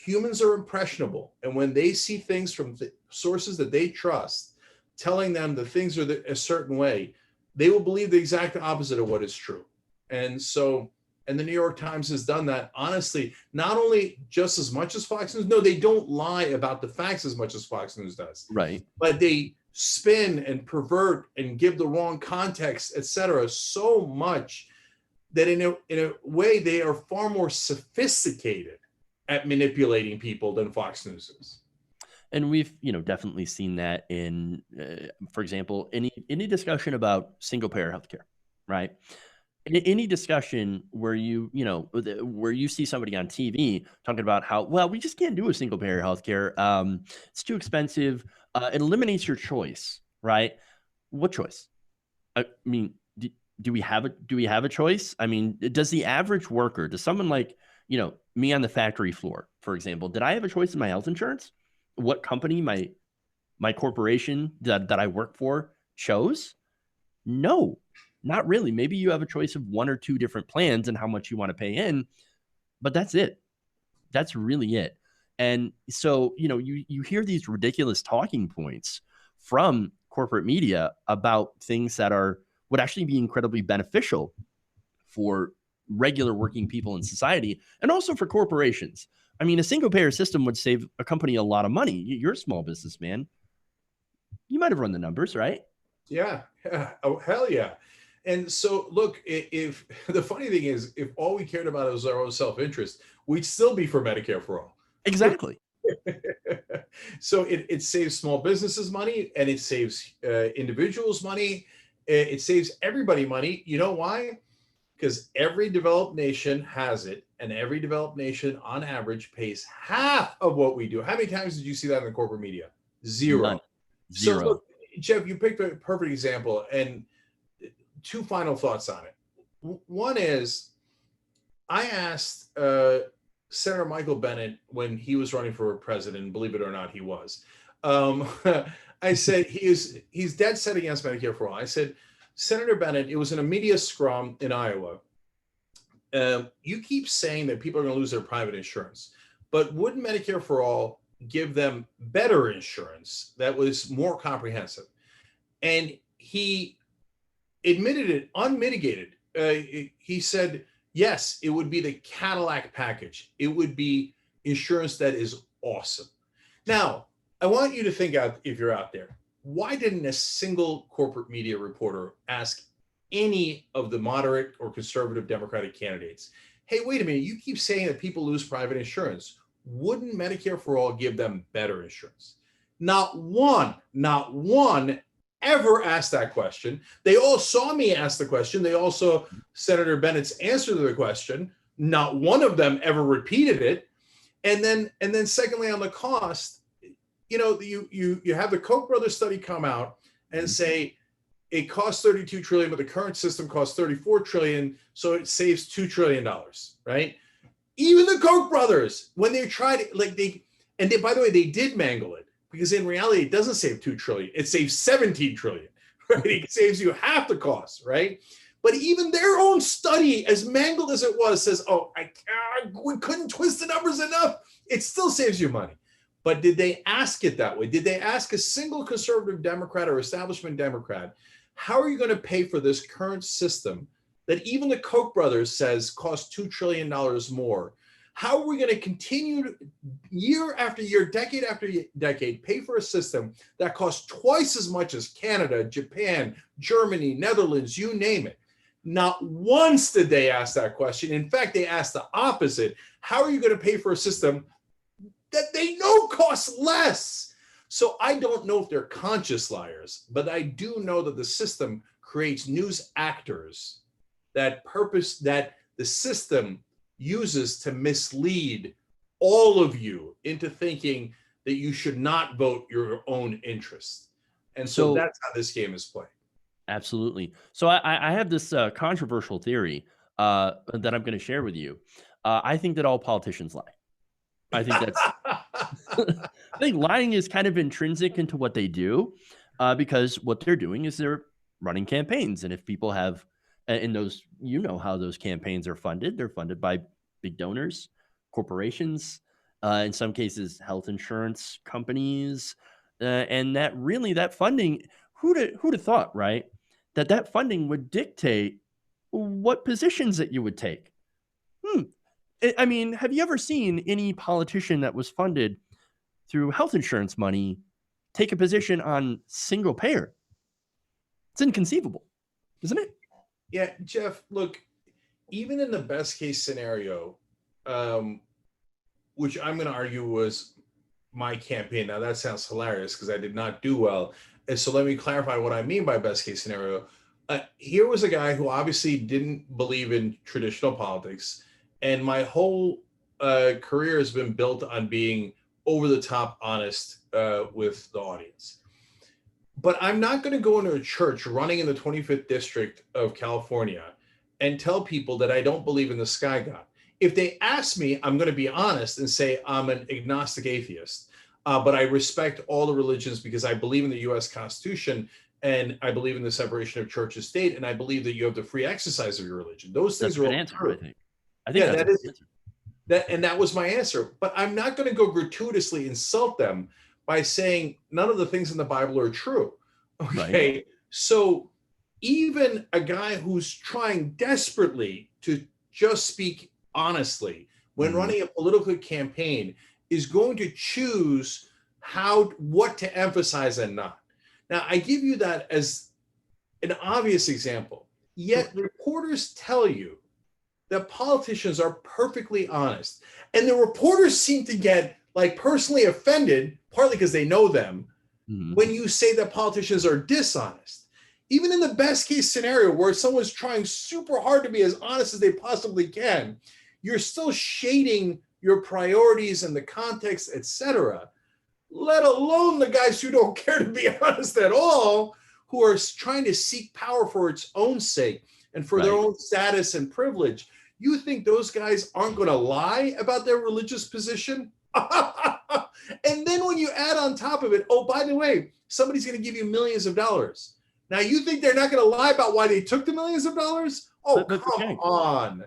humans are impressionable. And when they see things from sources that they trust, telling them that things are a certain way, they will believe the exact opposite of what is true. And so, and the New York Times has done that, honestly, not only just as much as Fox News. No, they don't lie about the facts as much as Fox News does. Right. But they spin and pervert and give the wrong context, etc., so much that in a way they are far more sophisticated at manipulating people than Fox News is. And we've, definitely seen that in, for example, any discussion about single payer healthcare, right? Any discussion where where you see somebody on TV talking about how, well, we just can't do a single payer healthcare. It's too expensive. It eliminates your choice, right? What choice? I mean, do we have a choice? I mean, does the average worker, does someone like, me on the factory floor, for example, did I have a choice in my health insurance? What company my corporation that I work for chose? No, not really. Maybe you have a choice of one or two different plans and how much you want to pay in, but that's it. That's really it. And so, you hear these ridiculous talking points from corporate media about things that would actually be incredibly beneficial for regular working people in society and also for corporations. I mean, a single payer system would save a company a lot of money. You're a small businessman. You might have run the numbers, right? Yeah. Oh, hell yeah. And so, look, if the funny thing is, if all we cared about was our own self-interest, we'd still be for Medicare for all. Exactly. So it saves small businesses money, and it saves individuals money. It saves everybody money. You know why? Because every developed nation has it, and every developed nation, on average, pays half of what we do. How many times did you see that in the corporate media? Zero. None. Zero. So, look, Jeff, you picked a perfect example, and two final thoughts on it. One is, I asked Senator Michael Bennet when he was running for president, believe it or not, he was. I said, he's dead set against Medicare for all. I said, Senator Bennet, it was in a media scrum in Iowa. You keep saying that people are going to lose their private insurance, but wouldn't Medicare for all give them better insurance that was more comprehensive? And he admitted it, unmitigated. He said, yes, it would be the Cadillac package. It would be insurance that is awesome. Now, I want you to think out, if you're out there, why didn't a single corporate media reporter ask any of the moderate or conservative Democratic candidates, hey, wait a minute, you keep saying that people lose private insurance. Wouldn't Medicare for all give them better insurance? Not one ever asked that question. They all saw me ask the question. They all saw Senator Bennett's answer to the question. Not one of them ever repeated it. And then secondly, on the cost, you have the Koch brothers study come out and say it costs $32 trillion, but the current system costs $34 trillion, so it saves $2 trillion, right? Even the Koch brothers, when they tried, by the way, they did mangle it, because in reality, it doesn't save $2 trillion. It saves $17 trillion, right? It saves you half the cost, right? But even their own study, as mangled as it was, says, we couldn't twist the numbers enough. It still saves you money. But did they ask it that way? Did they ask a single conservative Democrat or establishment Democrat, how are you going to pay for this current system that even the Koch brothers says costs $2 trillion more? How are we going to continue year after year, decade after decade, pay for a system that costs twice as much as Canada, Japan, Germany, Netherlands, you name it? Not once did they ask that question. In fact, they asked the opposite. How are you going to pay for a system that they know costs less? So I don't know if they're conscious liars, but I do know that the system creates news actors that the system uses to mislead all of you into thinking that you should not vote your own interest. And so that's how this game is played. Absolutely. So I have this controversial theory that I'm going to share with you. I think that all politicians lie. I think that's I think lying is kind of intrinsic into what they do, because what they're doing is they're running campaigns. And if people have, in those, how those campaigns are funded, they're funded by big donors, corporations, in some cases, health insurance companies. And that funding, who'd have thought, right? That funding would dictate what positions that you would take. I mean, have you ever seen any politician that was funded through health insurance money take a position on single payer? It's inconceivable, isn't it? Yeah, Jeff, look, even in the best case scenario, which I'm going to argue was my campaign. Now, that sounds hilarious because I did not do well. And so let me clarify what I mean by best case scenario. Here was a guy who obviously didn't believe in traditional politics. And my whole career has been built on being over the top honest with the audience. But I'm not going to go into a church running in the 25th district of California and tell people that I don't believe in the sky god. If they ask me, I'm going to be honest and say I'm an agnostic atheist, but I respect all the religions because I believe in the U.S. Constitution and I believe in the separation of church and state, and I believe that you have the free exercise of your religion. Those things are all true. I think that is that, and that was my answer. But I'm not going to go gratuitously insult them by saying none of the things in the Bible are true. Okay, right. So even a guy who's trying desperately to just speak honestly when running a political campaign is going to choose what to emphasize and not. Now, I give you that as an obvious example. Yet reporters tell you that politicians are perfectly honest. And the reporters seem to get personally offended, partly because they know them, when you say that politicians are dishonest. Even in the best case scenario where someone's trying super hard to be as honest as they possibly can, you're still shading your priorities and the context, etc., let alone the guys who don't care to be honest at all, who are trying to seek power for its own sake and for their own status and privilege. You think those guys aren't going to lie about their religious position? And then when you add on top of it, oh, by the way, somebody's going to give you millions of dollars. Now, you think they're not going to lie about why they took the millions of dollars? Oh, come on.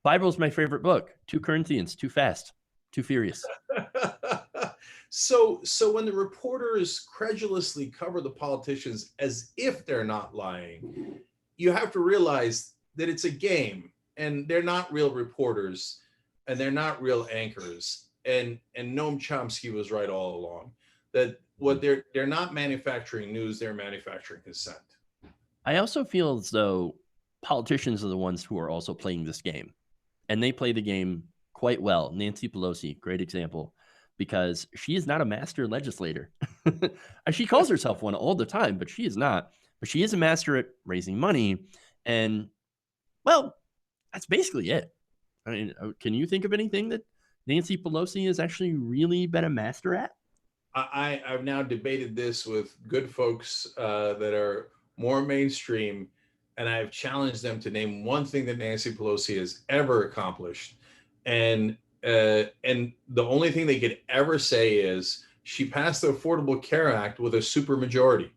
Bible's my favorite book. 2 Corinthians, too fast, too furious. So when the reporters credulously cover the politicians as if they're not lying, you have to realize that it's a game and they're not real reporters and they're not real anchors. And Noam Chomsky was right all along that what they're not manufacturing news, they're manufacturing consent. I also feel as though politicians are the ones who are also playing this game, and they play the game quite well. Nancy Pelosi, great example, because she is not a master legislator. She calls herself one all the time, but she is not. But she is a master at raising money. And, well, that's basically it. I mean, can you think of anything that Nancy Pelosi has actually really been a master at? I've now debated this with good folks that are more mainstream, and I've challenged them to name one thing that Nancy Pelosi has ever accomplished. And the only thing they could ever say is she passed the Affordable Care Act with a supermajority.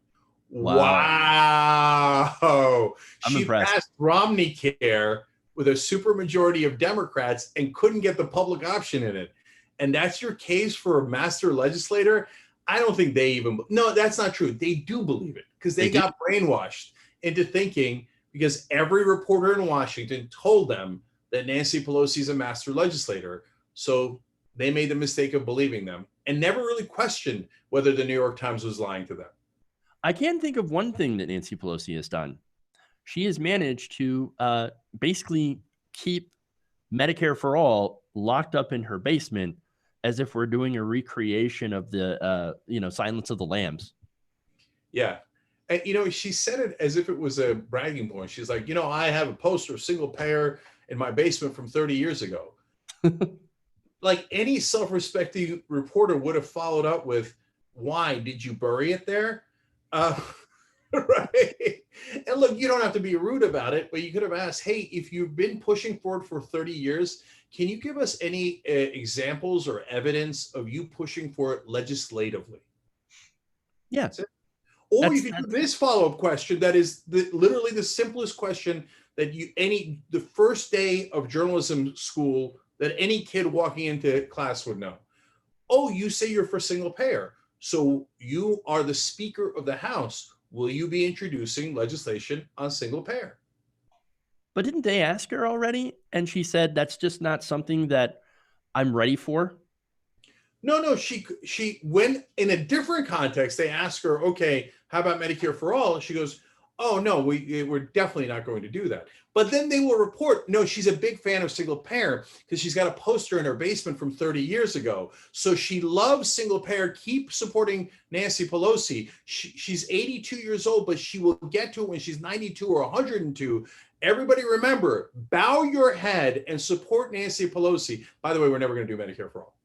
Wow. I'm she impressed. Passed Romney Care with a supermajority of Democrats and couldn't get the public option in it. And that's your case for a master legislator? I don't think they even, no, that's not true. They do believe it because they got brainwashed into thinking, because every reporter in Washington told them that Nancy Pelosi is a master legislator. So they made the mistake of believing them and never really questioned whether the New York Times was lying to them. I can think of one thing that Nancy Pelosi has done. She has managed to basically keep Medicare for All locked up in her basement as if we're doing a recreation of the, Silence of the Lambs. Yeah. And, she said it as if it was a bragging point. She's like, I have a poster of single payer in my basement from 30 years ago. Like any self-respecting reporter would have followed up with, why did you bury it there? Right. And look, you don't have to be rude about it, but you could have asked, hey, if you've been pushing for it for 30 years, can you give us any examples or evidence of you pushing for it legislatively? Yeah. That's it. Or you could do this follow-up question that is literally the simplest question that the first day of journalism school that any kid walking into class would know. Oh, you say you're for single payer. So you are the Speaker of the House. Will you be introducing legislation on single payer? But didn't they ask her already? And she said, that's just not something that I'm ready for. No, she when in a different context, they asked her, okay, how about Medicare for all? She goes, oh no, we're definitely not going to do that. But then they will report, no, she's a big fan of single payer because she's got a poster in her basement from 30 years ago. So she loves single payer. Keep supporting Nancy Pelosi. She's 82 years old, but she will get to it when she's 92 or 102. Everybody remember, bow your head and support Nancy Pelosi. By the way, we're never going to do Medicare for all.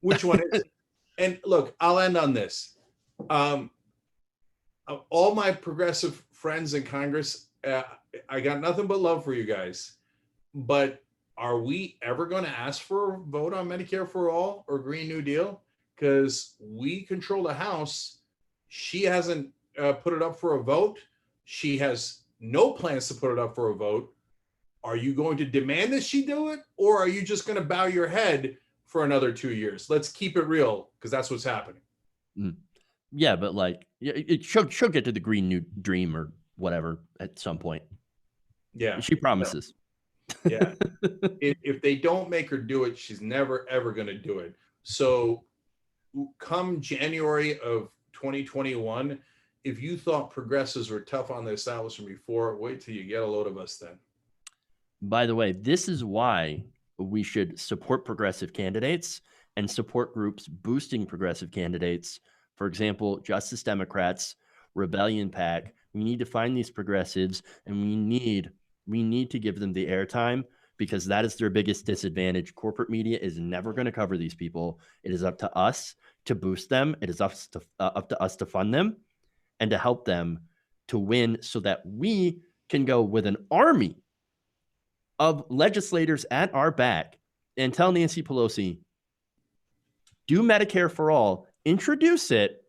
Which one is it? And look, I'll end on this. All my progressive friends in Congress, I got nothing but love for you guys. But are we ever going to ask for a vote on Medicare for all or Green New Deal? Because we control the House. She hasn't put it up for a vote. She has no plans to put it up for a vote. Are you going to demand that she do it? Or are you just going to bow your head for another 2 years? Let's keep it real, because that's what's happening. Yeah, but like, she'll get to the Green New Dream or whatever at some point. Yeah. She promises. Yeah. If they don't make her do it, she's never, ever going to do it. So come January of 2021, if you thought progressives were tough on the establishment before, wait till you get a load of us then. By the way, this is why we should support progressive candidates and support groups boosting progressive candidates. For example, Justice Democrats, Rebellion PAC. We need to find these progressives, and we need to give them the airtime, because that is their biggest disadvantage. Corporate media is never going to cover these people. It is up to us to boost them. It is up to us to fund them and to help them to win, so that we can go with an army of legislators at our back and tell Nancy Pelosi, do Medicare for all, introduce it,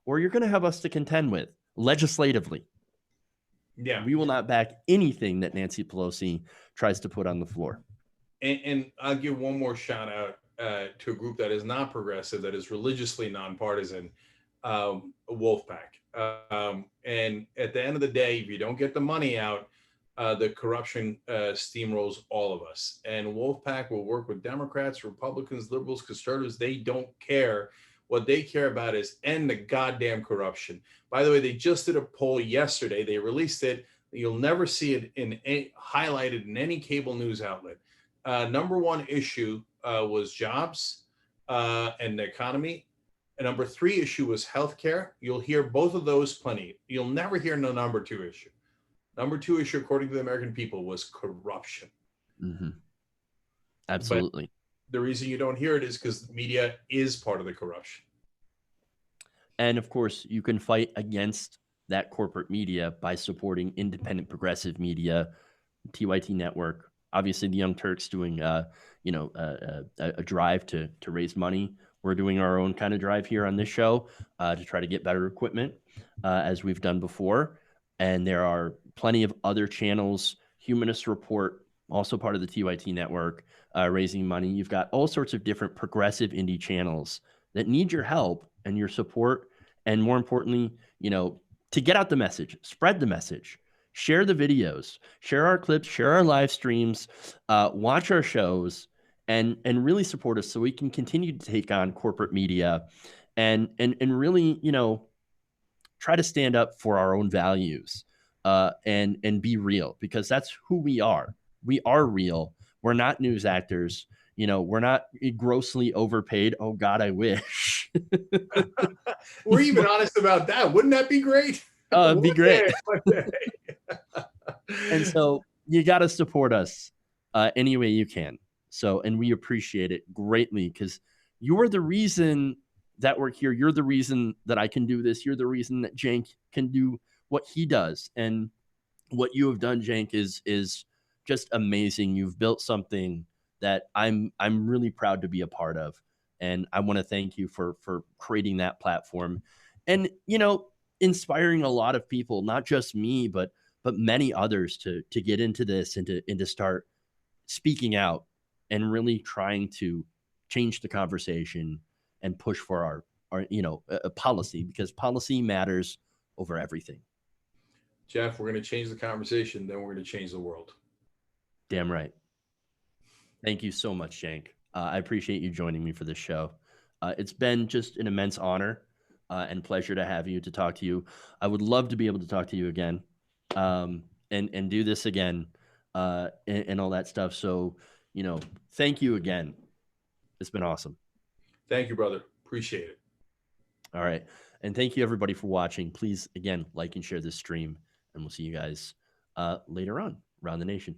or you're going to have us to contend with legislatively. Yeah. We will not back anything that Nancy Pelosi tries to put on the floor. And I'll give one more shout out to a group that is not progressive, that is religiously nonpartisan, Wolfpack. And at the end of the day, if you don't get the money out, the corruption steamrolls all of us. And Wolfpack will work with Democrats, Republicans, liberals, conservatives. They don't care. What they care about is end the goddamn corruption. By the way, they just did a poll yesterday. They released it. You'll never see it highlighted in any cable news outlet. Number one issue was jobs and the economy. And number three issue was healthcare. You'll hear both of those plenty. You'll never hear the number two issue. Number two issue, according to the American people, was corruption. Mm-hmm. Absolutely. But the reason you don't hear it is because media is part of the corruption. And of course, you can fight against that corporate media by supporting independent progressive media, TYT Network. Obviously, the Young Turks doing a drive to raise money. We're doing our own kind of drive here on this show to try to get better equipment, as we've done before. And there are plenty of other channels. Humanist Report, also part of the TYT Network, raising money. You've got all sorts of different progressive indie channels that need your help and your support. And more importantly, to get out the message, spread the message, share the videos, share our clips, share our live streams, watch our shows, and really support us so we can continue to take on corporate media and really, try to stand up for our own values and be real, because that's who we are. We are real. We're not news actors. We're not grossly overpaid. Oh God, I wish. We're even honest about that. Wouldn't that be great? It'd be great. One day. And so you got to support us any way you can. So, and we appreciate it greatly, because you're the reason that we're here. You're the reason that I can do this. You're the reason that Cenk can do what he does. And what you have done, Cenk, is just amazing. You've built something that I'm really proud to be a part of. And I want to thank you for creating that platform and, inspiring a lot of people, not just me, but many others to get into this and to start speaking out and really trying to change the conversation and push for our a policy, because policy matters over everything. Jeff, we're going to change the conversation, then we're going to change the world. Damn right. Thank you so much, Cenk. I appreciate you joining me for this show. It's been just an immense honor and pleasure to have you, to talk to you. I would love to be able to talk to you again and do this again and all that stuff. So, thank you again. It's been awesome. Thank you, brother. Appreciate it. All right. And thank you, everybody, for watching. Please, again, like and share this stream, and we'll see you guys later on around the nation.